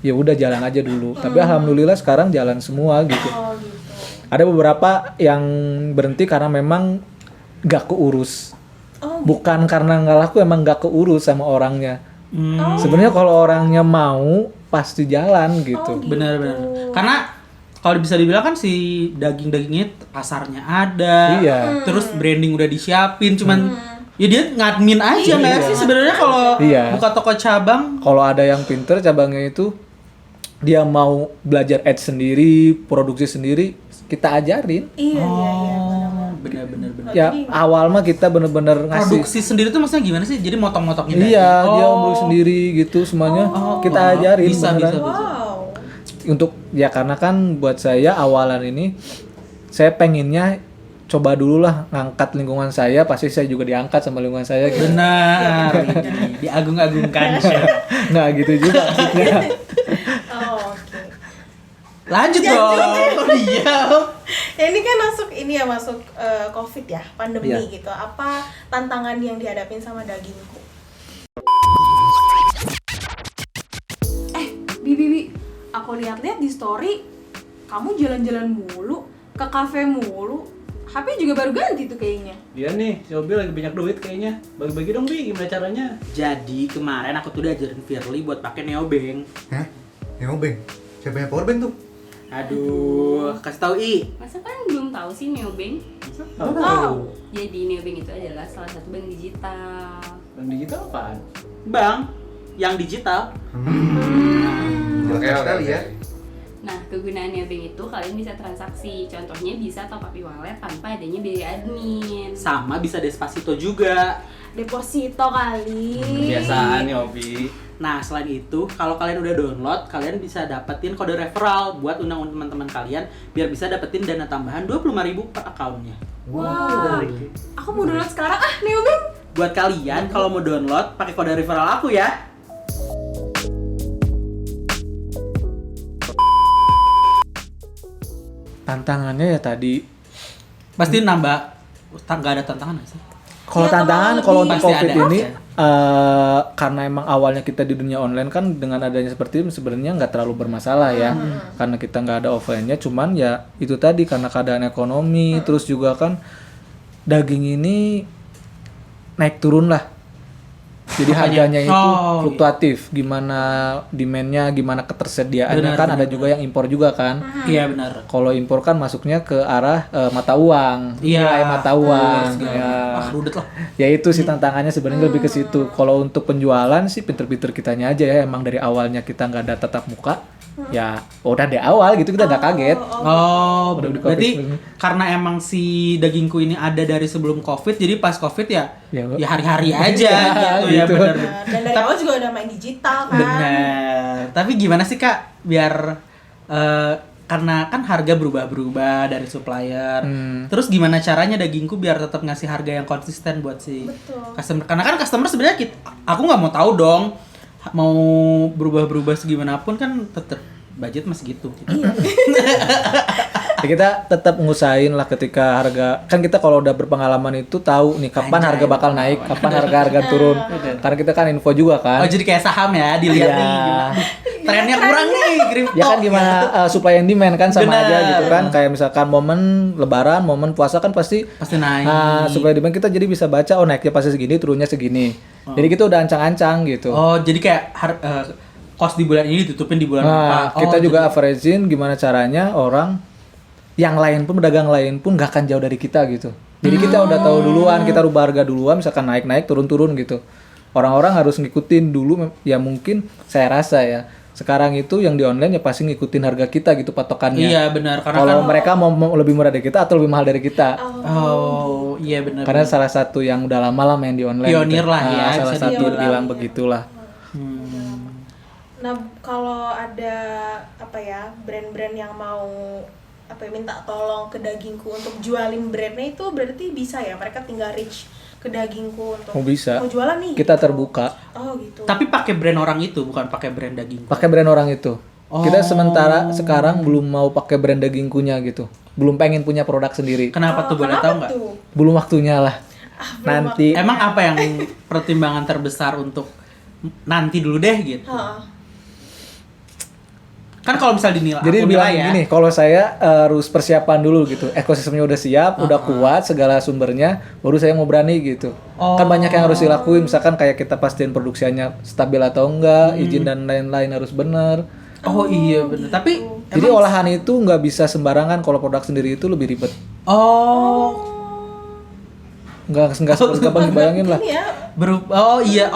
ya udah jalan aja dulu. Tapi alhamdulillah sekarang jalan semua gitu.
Oh gitu.
Ada beberapa yang berhenti karena memang nggak keurus, bukan karena nggak laku, emang nggak keurus sama orangnya. Sebenarnya kalau orangnya mau pasti jalan gitu.
Benar-benar. Karena kalau bisa dibilang kan si daging-dagingnya pasarnya ada.
Iya.
Terus branding udah disiapin, cuman ya dia ngadmin aja nggak sih sebenarnya kalau
Iya.
buka toko cabang.
Kalau ada yang pinter cabangnya itu dia mau belajar ads sendiri, produksi sendiri, kita ajarin.
Iya.
Benar-benar.
Ya awal mah kita bener-bener ngasih.
Produksi sendiri tuh maksudnya gimana sih? Jadi motong-motongin
Iya,
daging.
dia beli sendiri gitu semuanya kita ajarin.
Bisa.
Wow.
Untuk ya karena kan buat saya awalan ini saya pengennya coba dulu lah ngangkat lingkungan saya, pasti saya juga diangkat sama lingkungan saya gitu.
Benar. Ini diagung-agungkan.
Nggak gitu juga maksudnya.
Oh, oke.
Lanjut dong. Oh, diam.
Ya, ini kan masuk COVID ya, pandemi
Iya.
gitu. Apa tantangan yang dihadapin sama dagingku? Bibi, aku lihat-lihat di story kamu jalan-jalan mulu, ke kafe mulu. HP juga baru ganti tuh kayaknya.
Iya nih, si Obi lagi banyak duit kayaknya. Bagi-bagi dong, Bi, gimana caranya?
Jadi kemarin aku tuh diajarin Firly buat pakai Neobank.
Hah? Neobank? Siapa yang powerbank tuh?
Aduh, kasih tahu I.
Masa kan belum tahu sih neobank?
Tahu.
Jadi neobank itu adalah salah satu bank digital.
Bank digital apaan?
Bang, yang digital.
Jelas sekali ya.
Nah, kegunaan neobank itu kalian bisa transaksi. Contohnya bisa top up e-wallet tanpa adanya biaya admin.
Sama bisa Despacito juga.
Deposito kali.
Kebiasaan nih, Obi.
Nah, selain itu, kalau kalian udah download, kalian bisa dapetin kode referral buat undang teman-teman kalian biar bisa dapetin dana tambahan 25.000 per akunnya.
Wah, aku mau download sekarang Neobank.
Buat kalian kalau mau download, pakai kode referral aku ya.
Tantangannya ya tadi
Pasti nambah, nggak ada tantangan nggak sih?
kalau
Ya,
tantangan
kalau
kalau
lebih-
untuk
Pasti
COVID
ada.
ini karena emang awalnya kita di dunia online kan dengan adanya seperti ini sebenarnya nggak terlalu bermasalah ya karena kita nggak ada offline-nya, cuman ya itu tadi karena keadaan ekonomi terus juga kan daging ini naik turun lah Jadi
Makanya-
harganya itu
Oh,
fluktuatif. Gimana demand-nya, gimana ketersediaannya
Benar,
kan
benar,
ada juga yang impor juga kan.
Iya benar.
Kalau impor kan masuknya ke arah mata uang,
Iya.
nilai mata uang.
Ah, rudet lah.
Ya itu sih tantangannya sebenarnya lebih ke situ. Kalau untuk penjualan sih pinter-pinter kitanya aja ya. Emang dari awalnya kita nggak ada tatap muka, ya udah dari awal gitu kita nggak kaget.
Oh,
Udah
bener.
di Covid
Berarti
sebelumnya.
karena emang si dagingku ini ada dari sebelum Covid, jadi pas Covid ya
Ya,
ya hari-hari aja gitu ya
gitu.
benar.
Nah, dan dari awal juga udah main digital kan.
Benar. Tapi gimana sih Kak biar karena kan harga berubah-berubah dari supplier. Terus gimana caranya dagingku biar tetap ngasih harga yang konsisten buat si
Betul.
customer? Karena kan customer sebenarnya aku nggak mau tahu dong mau berubah-berubah segimanapun kan tetap budget masih gitu.
Ya kita tetap ngusahain lah ketika harga, kan kita kalau udah berpengalaman itu tahu nih kapan
Anjay,
harga bakal naik, kapan harga turun. Karena kita kan info juga kan.
Oh jadi kayak saham ya dilihat
Iya.
nih gimana. Trennya kurang nih kripto.
Ya kan gimana supply and demand kan sama
Benar.
aja gitu kan. Kayak misalkan momen lebaran, momen puasa kan pasti
Pasti naik.
supply and demand kita jadi bisa baca oh naiknya pasti segini, turunnya segini. Jadi kita udah ancang-ancang gitu.
Oh jadi kayak cost di bulan ini ditutupin di bulan
Nah,
apa?
kita
Oh,
juga
jadi-
averaging gimana caranya orang yang lain pun pedagang lain pun gak akan jauh dari kita gitu. Jadi kita udah tahu duluan, kita rubah harga duluan, misalkan naik-naik turun-turun gitu. Orang-orang harus ngikutin dulu ya mungkin saya rasa ya. Sekarang itu yang di online ya pasti ngikutin harga kita gitu patokannya.
Iya benar karena
Kalau
kan
mereka mau lebih murah dari kita atau lebih mahal dari kita.
oh iya benar.
Karena salah satu yang udah lama lah main di online.
Pionir lah ya,
Salah
bisa
satu
dibilang.
bilang begitulah.
Nah, kalau ada apa ya brand-brand yang mau apa ya, minta tolong ke dagingku untuk jualin brandnya itu berarti bisa ya mereka tinggal reach ke dagingku untuk
Oh, bisa.
mau jualan nih.
Kita
gitu.
terbuka.
Oh gitu.
Tapi pakai brand orang itu bukan pakai brand daging.
Pakai brand orang itu.
Oh.
Kita sementara sekarang belum mau pakai brand dagingkunya gitu. Belum pengen punya produk sendiri.
Kenapa tuh boleh
Kenapa
tahu nggak?
tuh?
Belum waktunya lah.
belum
Nanti
Emang apa yang pertimbangan terbesar untuk nanti dulu deh gitu?
Heeh.
Kan kalau misal dinilai,
jadi
aku
bilang
nilai ya.
gini, kalau saya harus persiapan dulu gitu. Ekosistemnya udah siap, udah kuat segala sumbernya, baru saya mau berani gitu.
Oh.
Kan banyak yang harus dilakuin, misalkan kayak kita pastiin produksinya stabil atau enggak, izin dan lain-lain harus benar.
Oh iya bener. Tapi
Jadi olahan itu nggak bisa sembarangan, kalau produk sendiri itu lebih ribet.
oh
Nggak gampang dibayangin lah.
Ini ya
oh iya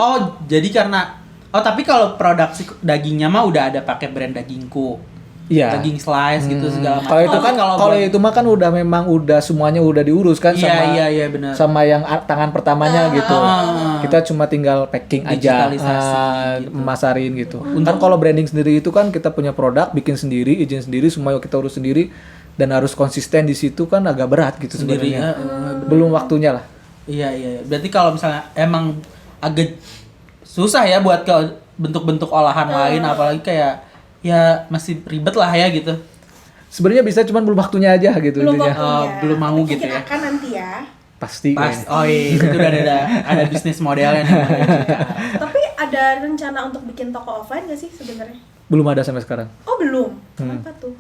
jadi karena tapi kalau produk dagingnya mah udah ada pakai brand dagingku.
Iya.
Daging slice gitu segala macam.
Kalau itu kan
Tapi
kalau
buat-
itu mah kan udah memang udah semuanya udah diurus kan
Iya benar.
sama yang tangan pertamanya gitu.
Ah.
Kita cuma tinggal packing aja,
Digitalisasi gitu.
masarin gitu. Kan kalau branding sendiri itu kan kita punya produk, bikin sendiri, izin sendiri, semua kita urus sendiri dan harus konsisten di situ kan agak berat gitu
Sendiri,
sebenarnya.
ya.
Belum waktunya lah.
Iya. Berarti kalau misalnya emang agak susah ya buat ke bentuk-bentuk olahan lain apalagi kayak ya masih ribet lah ya gitu.
Sebenarnya bisa cuman belum waktunya aja gitu
belum
intinya.
waktunya.
belum mau
Tapi
gitu
mungkin
ya.
akan nanti ya.
Pasti.
Pas.
kayaknya.
Oh iya, itu udah ada bisnis modelnya nih.
Tapi ada rencana untuk bikin toko offline nggak sih sebenarnya?
Belum ada sampai sekarang.
Oh belum. Kenapa tuh?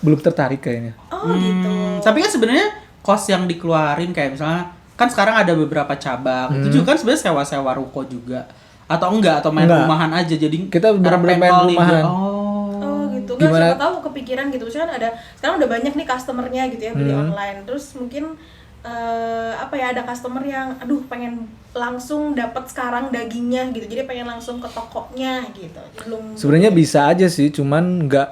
Belum tertarik kayaknya.
Oh gitu.
Tapi kan sebenarnya cost yang dikeluarin kayak misalnya kan sekarang ada beberapa cabang. Itu juga kan sebenarnya sewa-sewa ruko juga. Atau enggak atau main
Enggak.
rumahan aja jadi
Kita bener-bener main
pengkol nih,
rumahan.
Oh gitu kan
Gimana?
siapa tahu kepikiran gitu misalnya ada sekarang udah banyak nih customernya gitu ya beli online terus mungkin apa ya ada customer yang aduh pengen langsung dapat sekarang dagingnya gitu jadi pengen langsung ke tokonya gitu belum
Sebenarnya bisa aja sih, cuman nggak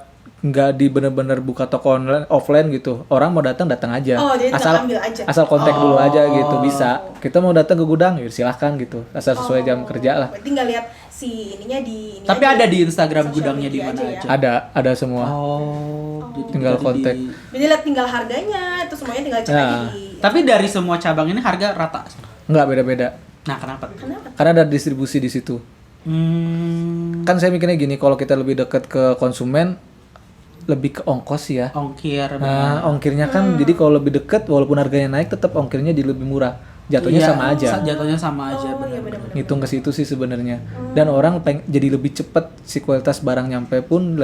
di bener-bener buka toko online offline gitu. Orang mau datang aja.
Oh, jadi
asal
ambil aja.
asal kontak dulu aja gitu bisa. Kita mau datang ke gudang, ya silahkan gitu. Asal sesuai jam kerja lah.
berarti nggak lihat si ininya di ini
Tapi
aja,
ada di Instagram
sosial
gudangnya di
media
mana
ya.
aja.
Ada semua.
Jadi
Tinggal
tadi
kontak.
Jadi lihat tinggal harganya itu semuanya tinggal cek aja
Nah.
di
Tapi dari semua cabang ini harga rata.
Nggak beda-beda.
Nah, kenapa?
kenapa?
Karena ada distribusi di situ. Kan saya mikirnya gini, kalau kita lebih dekat ke konsumen, lebih ke ongkos ya.
Ongkir.
Nah, ongkirnya kan jadi kalau lebih dekat walaupun harganya naik tetap ongkirnya jadi lebih murah. jatuhnya
Iya,
sama aja.
Jatuhnya sama aja,
Oh, iya,
benar.
benar-benar.
Ngitung ke situ sih sebenarnya. Dan orang jadi lebih cepet si kualitas barang nyampe pun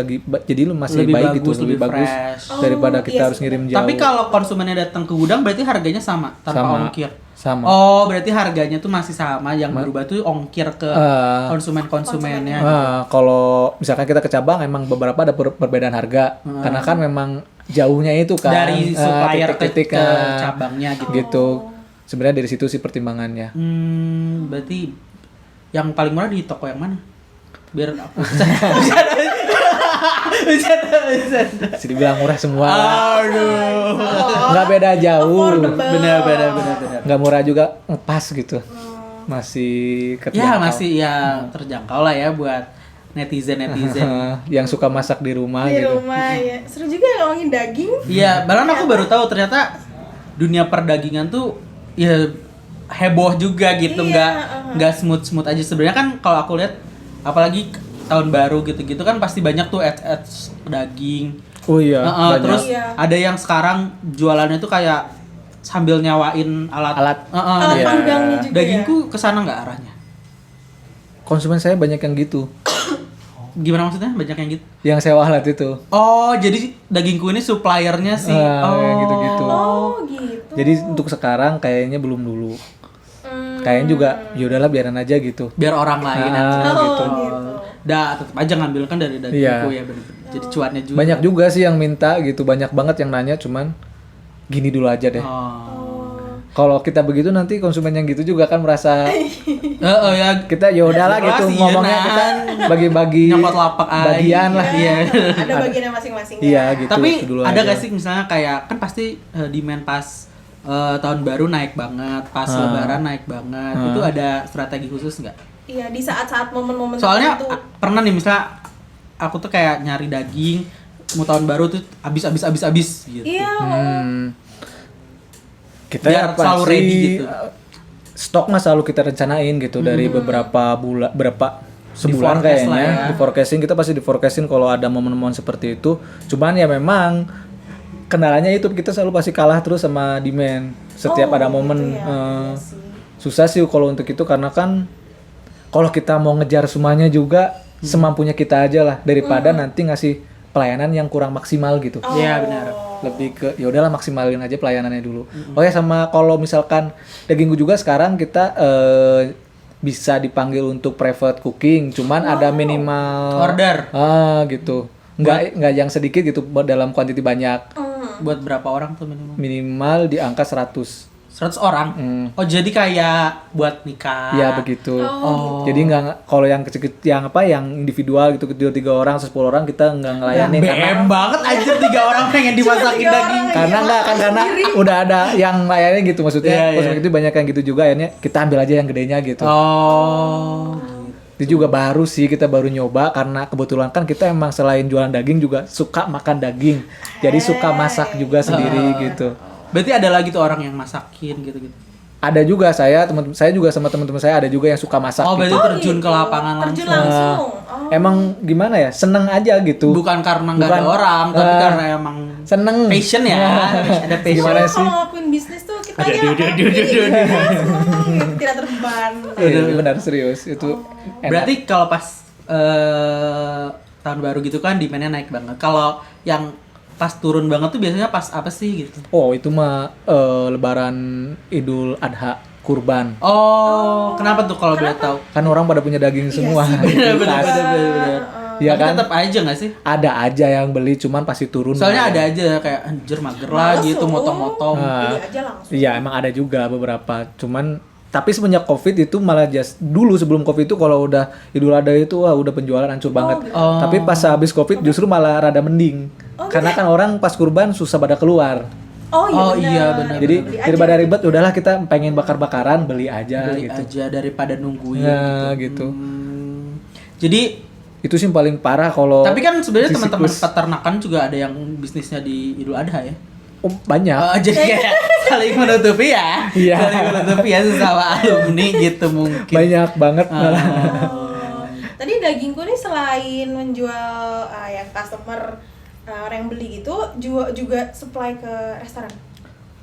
jadi masih
Lebih
baik
bagus,
gitu,
lebih
bagus
fresh.
daripada
Oh,
kita
iya
harus
sih,
ngirim jauh.
Tapi kalau konsumennya datang ke gudang berarti harganya sama tanpa
Sama.
ongkir.
Sama.
Oh, berarti harganya tuh masih sama, yang berubah tuh ongkir ke konsumennya.
Kalau misalkan kita ke cabang emang beberapa ada perbedaan harga karena kan memang jauhnya itu kan
Dari supplier
titik-titik,
ke cabangnya gitu.
gitu. Sebenarnya dari situ sih pertimbangannya.
Berarti yang paling murah di toko yang mana? Biar aku bisa.
Jadi bilang murah semua.
Aduh.
Nggak beda jauh.
Benar.
Nggak murah juga ngepas gitu. Masih
Ya
terjangkau.
masih ya terjangkau lah ya buat netizen.
Yang suka masak di rumah
Di
gitu.
rumah ya. Seru juga ya ngomongin daging.
Iya, bahkan aku baru tahu ternyata dunia perdagingan tuh ya heboh juga gitu,
Iya,
nggak smooth aja. Sebenarnya kan kalau aku lihat apalagi tahun baru gitu-gitu kan pasti banyak tuh ads daging.
Oh iya, banyak.
Terus
Iya.
ada yang sekarang jualannya tuh kayak sambil nyawain alat.
Alat.
Alat
Iya.
panggangnya juga
Dagingku kesana nggak arahnya?
Konsumen saya banyak yang gitu.
Gimana maksudnya? Banyak yang gitu?
Yang sewa alat itu.
Oh, jadi dagingku ini suppliernya sih.
Yang gitu-gitu.
ya. Oh gitu.
Jadi untuk sekarang kayaknya belum dulu. Kayaknya juga yaudahlah biarin aja gitu.
Biar orang lain yang
Oh,
gitu.
gitu.
Tetap aja ngambil kan dari dagingku ya bener-bener. Jadi cuannya juga.
Banyak juga sih yang minta gitu, banyak banget yang nanya, cuman gini dulu aja deh.
Oh.
Kalau kita begitu nanti konsumen yang gitu juga kan merasa
Ya
kita yaudahlah gitu
Situasi,
ngomongnya
ya,
kita
Nan.
bagi-bagi
Nyopot lapak aja.
bagian lah.
Iya.
Ada bagiannya masing-masing.
Iya gitu.
Tapi
itu dulu
ada
aja.
gak sih misalnya kayak kan pasti demand pas tahun baru naik banget, pas lebaran naik banget. Itu ada strategi khusus nggak?
Iya, di saat-saat momen-momen
Soalnya
tertentu.
pernah nih misalnya aku tuh kayak nyari daging mau tahun baru tuh habis gitu.
Iya.
Kita
Biar selalu ready gitu.
Stok mah selalu kita rencanain gitu dari beberapa bulan, sebulan
Di-forecast
kayaknya
lah ya.
di forecasting, kita pasti di forecasting kalau ada momen-momen seperti itu. Cuman ya memang kendalanya itu kita selalu pasti kalah terus sama demand setiap ada momen.
Gitu ya. Iya sih.
Susah sih kalau untuk itu karena kan kalau kita mau ngejar semuanya juga semampunya kita aja lah daripada nanti ngasih pelayanan yang kurang maksimal gitu.
Iya benar.
Lebih ke ya udahlah maksimalin aja pelayanannya dulu. Oh ya, sama kalau misalkan dagingku juga sekarang kita bisa dipanggil untuk private cooking, cuman ada minimal
Order.
Gitu. Nggak yang sedikit gitu dalam kuantiti banyak.
Buat berapa orang tuh minimum?
Minimal di angka 100.
100 orang. Oh, jadi kayak buat nikah.
Ya begitu.
Oh.
Jadi nggak, kalau yang kecil-kecil yang individual gitu, kecil 3 orang, 10 orang kita nggak ngelayanin karena
BM banget aja 3 orang pengen dimasakin daging.
karena udah ada yang layanin gitu, maksudnya
Iya, iya.
konsumen itu banyak yang gitu juga, akhirnya kita ambil aja yang gedenya gitu.
Oh.
Itu juga baru sih, kita baru nyoba karena kebetulan kan kita emang selain jualan daging juga suka makan daging, jadi suka masak juga sendiri gitu.
Berarti ada lagi tuh orang yang masakin gitu-gitu.
Ada juga saya juga sama teman-teman saya ada juga yang suka masak.
Oh, berarti
gitu.
terjun ke lapangan
Terjun
langsung.
langsung.
Emang gimana ya, seneng aja gitu.
Bukan karena nggak ada
Bukan,
orang, tapi karena emang
seneng.
passion ya. Ada passion.
Gimana
Kalau
sih?
ngelakuin bisnis tuh kita aja seneng gitu, tidak terbeban.
Iya, benar serius itu. Enak.
Berarti kalau pas tahun baru gitu kan demandnya naik banget. Kalau yang pas turun banget tuh biasanya pas apa sih gitu?
Oh, itu mah Lebaran Idul Adha, kurban.
Oh, kenapa tuh kalau boleh tahu?
Kan orang pada punya daging semua.
Bener.
Iya
Tapi
kan?
tetap aja nggak sih?
Ada aja yang beli, cuman pasti turun.
Soalnya ada aja kayak anjir mager lah
Males
gitu
loh.
motong-motong.
Beli aja langsung.
Iya, emang ada juga beberapa. Cuman tapi semenjak Covid itu malah dulu sebelum Covid itu kalau udah Idul Adha itu wah udah penjualan hancur banget.
Oh.
Tapi pas habis Covid justru malah rada mending. Karena kan orang pas kurban susah pada keluar.
Oh
iya,
benar.
benar.
Jadi
Beli aja.
daripada ribet udahlah kita pengen bakar-bakaran beli aja
Beli
gitu.
aja daripada nungguin
Nah, gitu.
Jadi
Itu sih yang paling parah kalau
tapi kan sebenarnya
di
teman-teman
siklus.
peternakan juga ada yang bisnisnya di Idul Adha ya.
Oh, banyak.
Jadi kayak saling menutupi ya.
Iya.
Saling menutupi ya sesama alumni gitu mungkin.
Banyak banget malah.
Oh. Tadi dagingku nih selain menjual yang customer orang yang beli gitu juga supply ke restoran.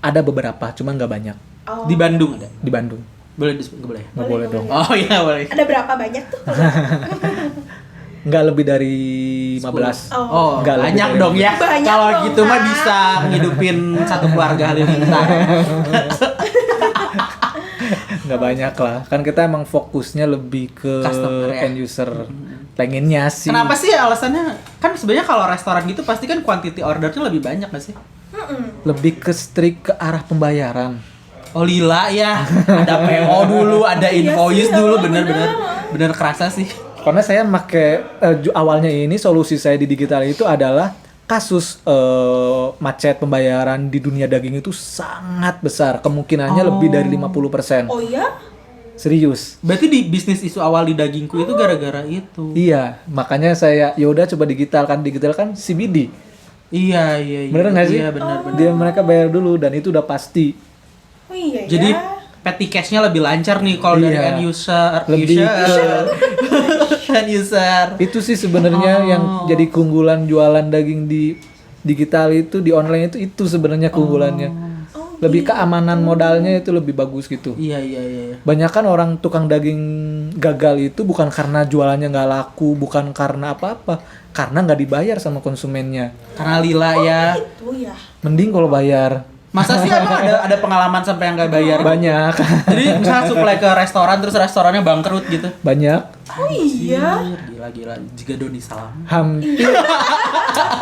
Ada beberapa, cuman nggak banyak.
Oh.
Di Bandung ada?
di Bandung.
Boleh disebut? Nggak boleh?
Nggak boleh dong.
Oh iya boleh.
Ada berapa banyak tuh?
Nggak lebih dari 15.
Oh,
Nggak lebih
banyak
dari
dong ya.
Banyak
Kalau
dong,
gitu mah
Kak.
bisa ngidupin satu keluarga halilintar.
Nggak banyak lah. Kan kita emang fokusnya lebih ke
Customer ya?
end user. Pengennya sih.
Kenapa sih alasannya? Kan sebenarnya kalau restoran gitu pasti kan quantity ordernya lebih banyak nggak sih?
Lebih ke strict ke arah pembayaran.
Oh lila ya, ada PO dulu, ada invoice
sih,
dulu,
bener.
bener kerasa sih.
Karena saya pakai awalnya ini solusi saya di digital itu adalah kasus macet pembayaran di dunia daging itu sangat besar. Kemungkinannya lebih dari 50%.
Oh iya?
Serius.
Berarti di bisnis isu awal di dagingku itu gara-gara itu.
Iya, makanya saya yaudah coba digital kan CBD.
Iya.
Bener nggak sih?
Iya benar.
Dia mereka bayar dulu dan itu udah pasti.
Oh iya
Jadi
ya.
petty cash-nya lebih lancar nih kalau dari
Iya.
end user.
Lebih
End user.
Itu sih sebenarnya yang jadi keunggulan jualan daging di digital itu di online itu sebenarnya keunggulannya. Lebih keamanan modalnya itu lebih bagus gitu.
Iya.
Banyak kan orang tukang daging gagal itu bukan karena jualannya nggak laku, bukan karena apa-apa, karena nggak dibayar sama konsumennya.
Karena lila ya.
Itu ya.
Mending kalau bayar.
Masa sih emang ada pengalaman sampai yang nggak bayar?
Banyak.
Jadi misalnya supply ke restoran terus restorannya bangkrut gitu.
Banyak.
Oh iya.
Gila. Jika Doni salam.
Hampir.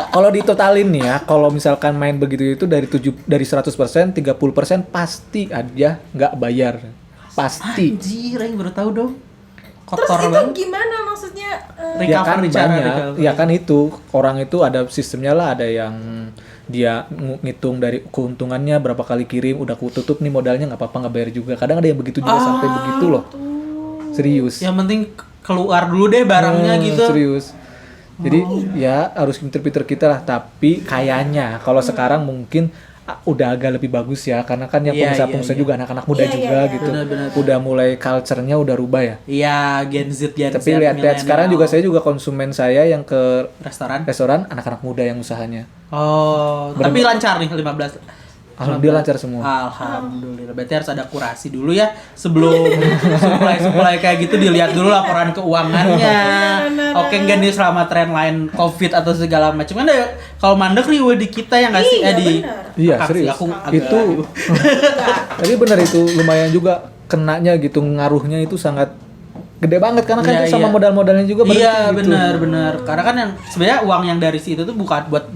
Kalau ditotalin nih ya, kalau misalkan main begitu itu dari 100%, 30% pasti aja nggak bayar. Pasti.
Anjir, Aing baru tahu dong.
Terus
Kotor
itu
banget.
gimana maksudnya?
Ya kan
Recovery, cara
banyak.
recovery.
Ya kan itu orang itu ada sistemnya lah, ada yang dia ngitung dari keuntungannya berapa kali kirim, udah kututup nih modalnya nggak apa-apa nggak bayar juga. Kadang ada yang begitu juga sampai begitu loh. Serius.
Yang penting keluar dulu deh barangnya gitu.
Serius. Jadi ya harus pinter-pinter kita lah. Tapi kayaknya kalau sekarang mungkin udah agak lebih bagus ya, karena kan yang
Iya,
pengusaha-pengusaha
iya.
juga anak-anak muda
Iya,
juga
iya.
gitu.
Benar-benar.
Udah mulai culture-nya udah rubah ya.
Iya, Gen Z,
Tapi lihat-lihat sekarang juga saya juga konsumen saya yang ke
restoran.
anak-anak muda yang usahanya.
Oh, tapi lancar nih 15.
Alhamdulillah lancar semua.
Alhamdulillah. Berarti harus ada kurasi dulu ya sebelum supply kayak gitu, dilihat dulu laporan keuangannya. Oke enggak nih selama tren lain Covid atau segala macam. Kan ada kalau mandek nih di kita yang nggak sih
Iya,
di
benar.
Iya,
Akak sih,
serius.
aku agak-
Itu tapi benar itu lumayan juga kenanya gitu, ngaruhnya itu sangat gede banget karena kan
Iya,
itu sama
iya.
modal-modalnya juga berarti
Iya
gitu.
benar. Karena kan yang sebenarnya uang yang dari situ tuh bukan buat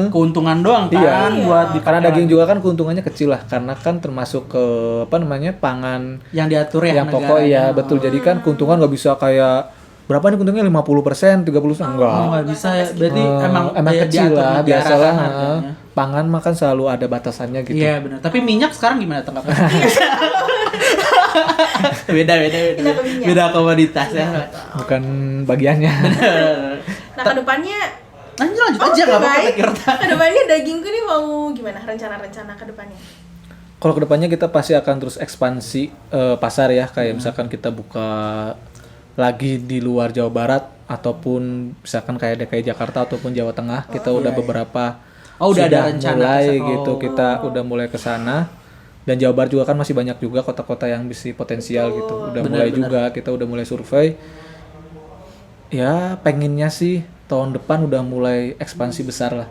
keuntungan doang kan,
Iya.
buat
Karena
dipakai
daging
lagi.
juga kan keuntungannya kecil lah, karena kan termasuk ke apa namanya pangan
yang diatur ya
yang pokok ya betul. Jadi kan keuntungan nggak bisa kayak berapa nih keuntungannya 50%, 30% enggak.
Oh, nggak bisa ya. Berarti emang
emang
ya,
kecil
diatur
lah
negara
biasalah.
kan harganya.
Pangan mah kan selalu ada batasannya gitu.
Iya benar. Tapi minyak sekarang gimana tanggapannya? beda
minyak.
beda komoditas ya.
Bukan bagiannya.
Nah, kedepannya
Lanjut aja nggak apa-apa
baik.
Tekirta.
Kedepannya dagingku nih mau gimana rencana-rencana kedepannya?
Kalau kedepannya kita pasti akan terus ekspansi pasar ya, kayak misalkan kita buka lagi di luar Jawa Barat ataupun misalkan kayak DKI Jakarta ataupun Jawa Tengah, kita udah beberapa
Oh, udah ada
sudah
rencana
mulai
ke sana.
gitu, kita udah mulai ke sana. Dan Jawa Barat juga kan masih banyak juga kota-kota yang bisa potensial gitu. Udah mulai juga kita udah mulai survei. Ya pengennya sih tahun depan udah mulai ekspansi besar lah.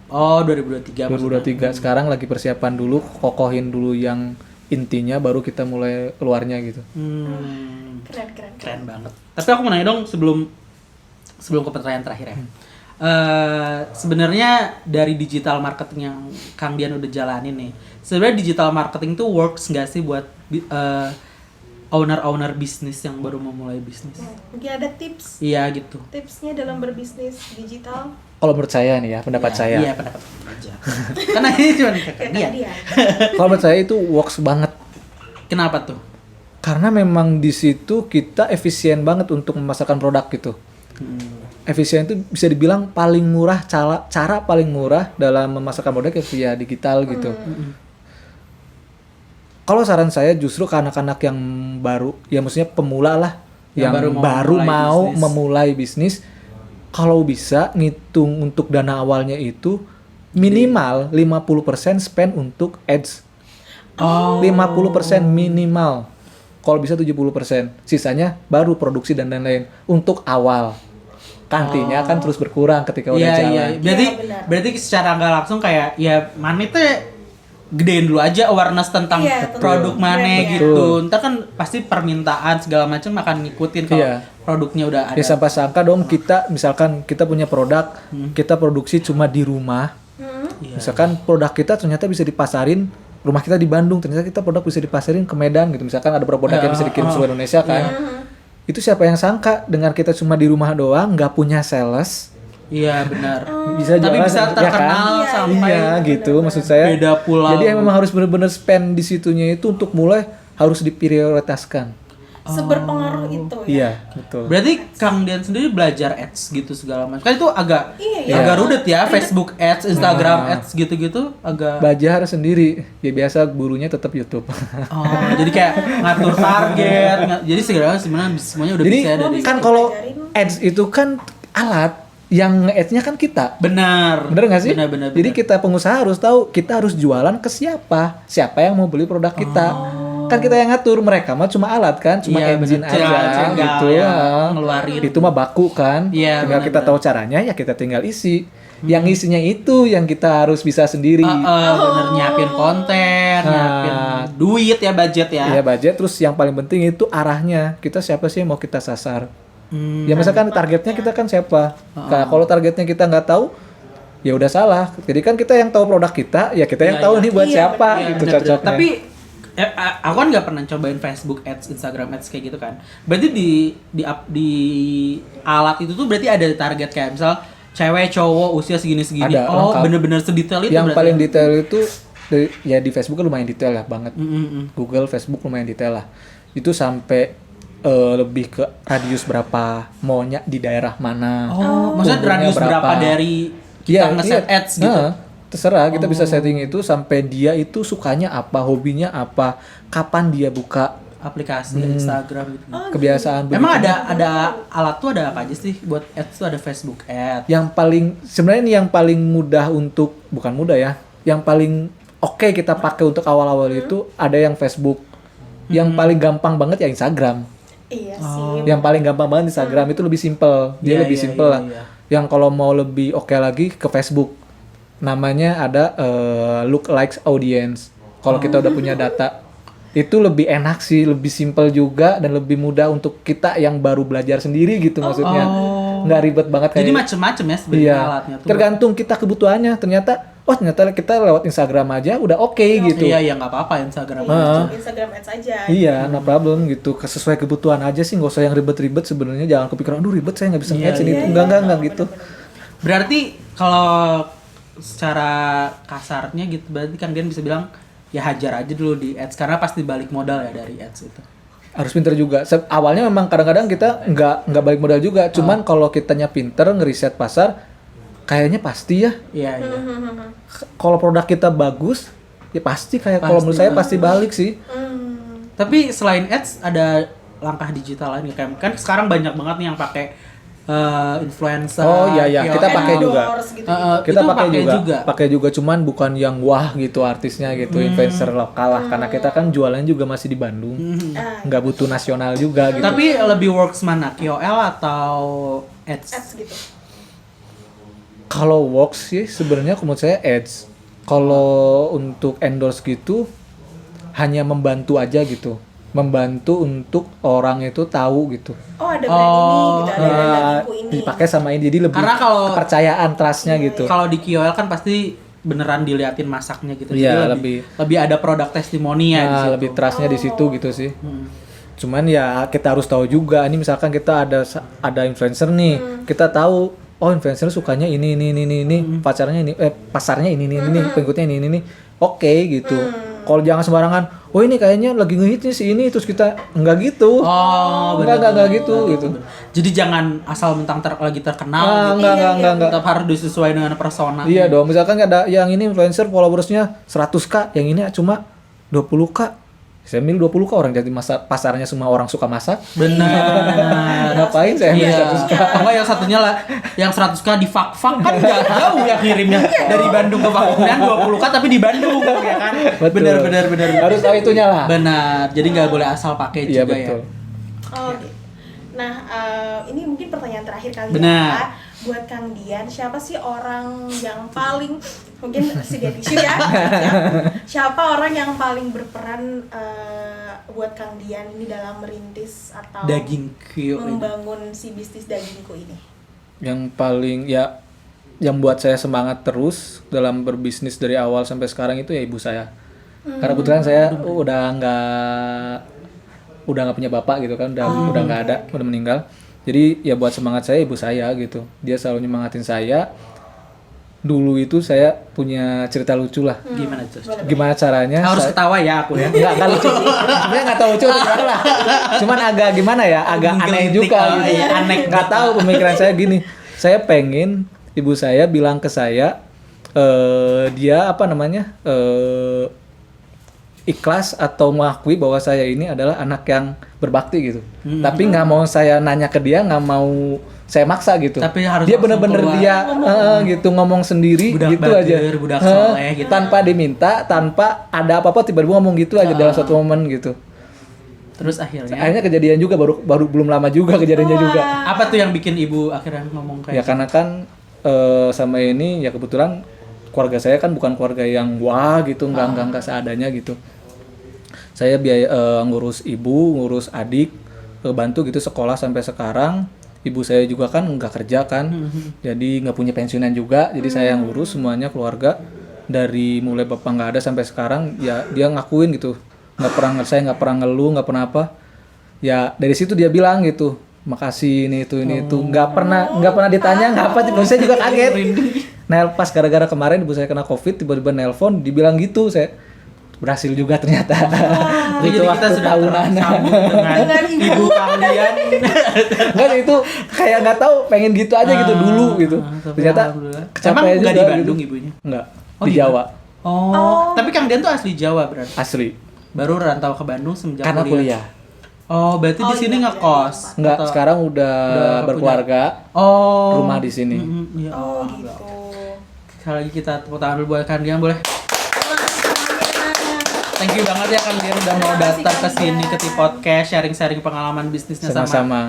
Oh 2023 maksudnya.
2023 sekarang lagi persiapan dulu, kokohin dulu yang intinya, baru kita mulai keluarnya gitu.
Keren.
Banget. Tapi aku mau nanya dong sebelum ke pertanyaan terakhir ya. Sebenarnya dari digital marketing yang Kang Dian udah jalanin nih, sebenarnya digital marketing tuh works nggak sih buat owner bisnis yang baru mau mulai bisnis?
Mungkin ada tips
Iya gitu.
tipsnya dalam berbisnis digital.
Kalau menurut saya nih ya, pendapat saya.
Iya pendapat aja. Karena ini cuma Kang
Kayak
Dian.
dia.
Kalau menurut saya itu works banget.
Kenapa tuh?
Karena memang di situ kita efisien banget untuk memasarkan produk gitu. Efisien itu bisa dibilang paling murah, cara paling murah dalam memasarkan produk ya via digital gitu. Kalau saran saya justru ke anak-anak yang baru, ya maksudnya pemula lah, yang baru mau memulai bisnis, kalau bisa ngitung untuk dana awalnya itu minimal 50% spend untuk ads. 50% minimal. Kalau bisa 70%. Sisanya baru produksi dan lain-lain untuk awal. Nantinya kan terus berkurang ketika udah
Iya,
jalan.
iya. Berarti
Iya, benar.
berarti secara nggak langsung kayak ya mana tuh gedein dulu aja awareness tentang
Iya, tentang
produk mana
brandnya.
gitu. Ntar kan pasti permintaan segala macam akan ngikutin kalau
Iya.
produknya udah ada.
Ya sampai sangka dong kita misalkan kita punya produk, kita produksi cuma di rumah.
Iya.
Misalkan produk kita ternyata bisa dipasarin, rumah kita di Bandung, ternyata kita produk bisa dipasarin ke Medan gitu. Misalkan ada beberapa produk yang bisa dikirim seluruh Indonesia kan. Itu siapa yang sangka dengan kita cuma di rumah doang, nggak punya sales,
Iya benar.
bisa
Tapi
jualan,
bisa
ya
terkenal
Iya,
sampai
iya gitu maksud saya.
beda pulau.
Jadi memang harus benar-benar spend di situnya itu untuk mulai harus diprioritaskan.
Seberpengaruh itu ya.
Iya, betul.
Berarti Kang Dian sendiri belajar ads gitu segala macam. Kan itu agak
Iya,
agak rudet ya, Facebook ads, Instagram ads gitu-gitu agak
Belajar sendiri. Ya biasa gurunya tetap YouTube.
oh, jadi kayak ngatur target, jadi segala sebenarnya semuanya udah
Jadi
bisa dari
kan kalau ads itu kan alat yang nge-ads-nya kan kita.
benar.
Bener nggak sih?
Benar.
Jadi kita pengusaha harus tahu kita harus jualan ke siapa, siapa yang mau beli produk kita. Kan kita yang ngatur, mereka mah cuma alat kan, cuma
Iya,
engine
bener.
aja
Tinggal
gitu.
ya,
Ya.
ngeluarin.
Itu mah baku kan.
Iya,
Tinggal kita
benar-benar.
tahu caranya ya kita tinggal isi. Yang isinya itu yang kita harus bisa sendiri.
Bener nyiapin konten, nyiapin duit ya, budget ya.
Iya budget, terus yang paling penting itu arahnya. Kita siapa sih yang mau kita sasar?
Hmm.
Ya misalkan targetnya kita kan siapa? Nah, kalau targetnya kita nggak tahu, ya udah salah. Jadi kan kita yang tahu produk kita, ya kita yang
Iya,
tahu
iya.
nih buat
Iya,
siapa
Iya,
gitu
bener-bener.
cocoknya.
Tapi aku kan nggak pernah cobain Facebook ads, Instagram ads kayak gitu kan. Berarti di alat itu tuh berarti ada target kayak misal cewek cowok usia segini-segini.
Ada,
Oh,
lengkap.
bener-bener sedetail itu
yang
berarti.
paling detail itu ya di Facebook kan lumayan detail ya banget.
Mm-mm.
Google, Facebook lumayan detail lah. Itu sampai lebih ke radius berapa, maunya di daerah mana.
Oh, maksudnya
umurnya
radius berapa dari kita nge-set ads gitu.
Nah, terserah kita bisa setting itu sampai dia itu sukanya apa, hobinya apa, kapan dia buka
Aplikasi Instagram gitu.
kebiasaan.
Emang
begitu.
ada alat tuh ada apa aja sih buat ads tuh? Ada Facebook ads.
Yang paling sebenarnya ini yang paling mudah untuk, bukan mudah ya, yang paling oke kita pakai untuk awal-awal itu ada yang Facebook. Yang paling gampang banget ya Instagram.
Iya sih.
Yang paling gampang banget Instagram itu lebih simple. Dia
Iya,
lebih
iya,
simple
iya,
lah.
iya.
Yang kalau mau lebih oke lagi ke Facebook. Namanya ada look likes audience. Kalau kita udah punya data, itu lebih enak sih, lebih simple juga dan lebih mudah untuk kita yang baru belajar sendiri gitu maksudnya. Nggak ribet banget kayak.
Jadi macem-macem ya sebenarnya
Iya.
alatnya tuh.
Tergantung kita kebutuhannya. Ternyata kita lewat Instagram aja udah oke gitu.
Iya, ya nggak apa-apa Instagram.
Instagram ads aja.
Iya, no problem gitu. Sesuai kebutuhan aja sih, nggak usah yang ribet-ribet sebenarnya. Jangan kepikiran, aduh ribet saya nggak bisa
Iya,
nge-ads ini.
iya,
Enggak gitu.
Berarti kalau secara kasarnya gitu, berarti kan dia bisa bilang ya hajar aja dulu di ads karena pasti balik modal ya dari ads itu.
Harus pinter juga. Awalnya memang kadang-kadang kita nggak balik modal juga. Cuman kalau kitanya pinter ngeriset pasar, kayaknya pasti ya.
Iya, iya.
Kalau produk kita bagus, ya pasti kayak kalau menurut saya pasti balik sih.
Tapi selain ads ada langkah digital lain kayak kan sekarang banyak banget nih yang pakai influencer.
Oh iya, kita
KOL.
pakai juga.
Gitu.
Kita
Itu
pakai juga cuman bukan yang wah gitu artisnya gitu, influencer lokal lah. Karena kita kan jualannya juga masih di Bandung. Nggak butuh nasional juga gitu.
Tapi lebih works mana? KOL atau ads?
Ads gitu.
Kalau works sih sebenarnya menurut saya ads. Kalau untuk endorse gitu hanya membantu aja gitu. Membantu untuk orang itu tahu gitu.
Oh ada brand ini gitu, ada brand buku ini.
Dipakai sama ini jadi lebih
Karena kalau-
kepercayaan trustnya gitu.
Kalau di KOL kan pasti beneran diliatin masaknya gitu.
Iya,
Jadi lebih ada produk testimoni ya di
Nah,
situ.
lebih trustnya di situ gitu sih.
Hmm.
Cuman ya kita harus tahu juga. Ini misalkan kita ada influencer nih, kita tahu oh influencer sukanya ini, pacarnya ini, pasarnya ini, pengikutnya ini. Oke gitu. Kalau jangan sembarangan, oh ini kayaknya lagi ngehit nih si ini, terus kita enggak gitu.
Oh,
enggak gitu gitu.
Jadi jangan asal mentang lagi terkenal gitu.
Enggak.
Tetap harus disesuaikan dengan persona.
Iya dong, misalkan ada yang ini influencer followersnya 100k, yang ini cuma 20k. Saya ambil 20 ke orang, jadi pasarnya semua orang suka masak.
Benar.
Ngapain saya ambil
Iya.
100K?
Enggak yang satunya lah, yang 100K di Fak-Fak kan nggak jauh ya ngirimnya dari Bandung ke Pakuan 20K tapi di Bandung ya kan.
Betul.
Benar.
Harus tahu itunya lah.
Benar. Jadi nggak boleh asal pakai
Iya
juga
betul.
ya.
Oh, gitu. Nah, ini mungkin pertanyaan terakhir kali
Benar.
ya. Buat Kang Dian, siapa sih orang yang paling mungkin sedia tisu ya? Siapa orang yang paling berperan buat Kang Dian ini dalam merintis atau
Daging Kyo ini.
membangun si bisnis dagingku ini?
Yang paling ya yang buat saya semangat terus dalam berbisnis dari awal sampai sekarang itu ya ibu saya. Karena kebetulan saya udah nggak punya bapak gitu kan, udah nggak ada, udah meninggal. Jadi ya buat semangat saya ibu saya gitu. Dia selalu nyemangatin saya. Dulu itu saya punya cerita lucu lah.
Gimana tuh?
Gimana caranya?
Harus ketawa ya aku ya.
Nggak lucu. Sebenarnya nggak tahu lucu atau gimana lah. Cuman agak gimana ya? Agak aneh
Menggelintik,
juga
oh,
gitu.
iya, aneh.
Nggak tahu pemikiran saya gini. Saya pengen ibu saya bilang ke saya dia apa namanya ikhlas atau mengakui bahwa saya ini adalah anak yang berbakti gitu. Tapi nggak mau saya nanya ke dia, nggak mau saya maksa gitu.
Tapi harus
dia
langsung
bener-bener
keluar.
dia gitu ngomong sendiri
Budak
gitu
bader,
aja.
budak soleh gitu.
Tanpa diminta, tanpa ada apa-apa tiba-tiba ngomong gitu aja dalam suatu momen gitu.
Terus akhirnya
Akhirnya kejadian juga baru belum lama juga kejadiannya juga.
apa tuh yang bikin ibu akhirnya ngomong
Ya
kayak
karena kan sama ini ya kebetulan keluarga saya kan bukan keluarga yang wah gitu, enggak seadanya gitu. Saya biaya ngurus ibu, ngurus adik, bantu gitu sekolah sampai sekarang. Ibu saya juga kan nggak kerja kan, jadi nggak punya pensiunan juga. Jadi saya yang ngurus semuanya keluarga dari mulai bapak nggak ada sampai sekarang. Ya dia ngakuin gitu, saya nggak pernah ngeluh, nggak pernah apa. Ya dari situ dia bilang gitu, makasih ini itu nggak pernah ditanya nggak apa. Saya juga kaget. Nah pas gara-gara kemarin ibu saya kena COVID tiba-tiba nelpon dibilang gitu, saya berhasil juga ternyata.
Jadi
Itu
kita
waktu
sudah
tahunan.
tersambung dengan ibu kalian.
Enggak itu kayak nggak tahu pengen gitu aja gitu dulu gitu.
Tapi
Ternyata
alhamdulillah.
kecapai
Emang nggak di
juga
Bandung
gitu.
ibunya?
Enggak,
Oh,
di
di
Jawa.
Tapi Kang Dian tuh asli Jawa berarti.
Asli.
Baru rantau ke Bandung semenjak
Karena kuliah.
Oh, berarti di sini
iya,
ngekos.
Enggak,
Atau-
sekarang udah
punya-
berkeluarga.
Oh.
Rumah di sini.
Ya
Oh,
Allah.
gitu.
Sekali lagi kita tepuk tangan dulu buat Kang Dian boleh. Thank you banget ya Kang Dian udah mau
Terima kasih,
datang ke
Kang
sini
Dian.
ke T-Podcast sharing-sharing pengalaman bisnisnya sama
Sama-sama.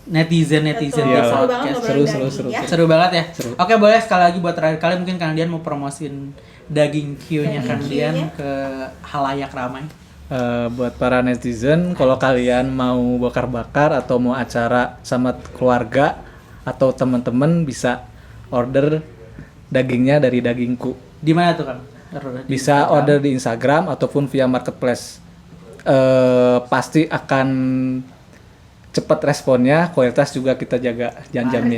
netizen
Betul,
di
Iya.
seru banget
podcast.
ngobrolin
Seru,
daging,
seru.
ya.
Seru banget ya.
Seru.
Oke, boleh sekali lagi buat terakhir kali mungkin Kang Dian mau promosin daging Q-nya
Daging
Kang
Q-nya.
Dian ke halayak ramai.
Buat para netizen, kalau kalian mau bakar-bakar atau mau acara sama keluarga atau teman-teman bisa order dagingnya dari Dagingku.
Di mana tuh Kang? Di
Bisa
Instagram.
order di Instagram ataupun via marketplace. Pasti akan cepat responnya, kualitas juga kita jaga, jamin.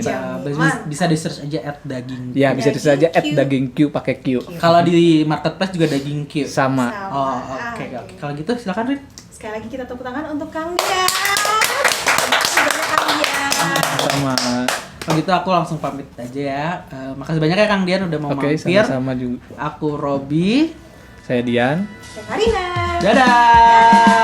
Bisa di search aja @daging.
Ya bisa
Daging
saja
Q.
@dagingq pakai Q.
Kalau di marketplace juga daging Q.
Sama.
Oh, oke. Kalau gitu silakan Rin.
Sekali lagi kita tepuk tangan untuk Kang Dian. Terima kasih banyak Kang Dian.
Sama.
Kalau gitu aku langsung pamit aja ya. Makasih banyak ya Kang Dian udah mau
Oke,
mampir.
sama-sama juga.
Aku Robi.
Saya Dian.
Saya Karina.
Dadah.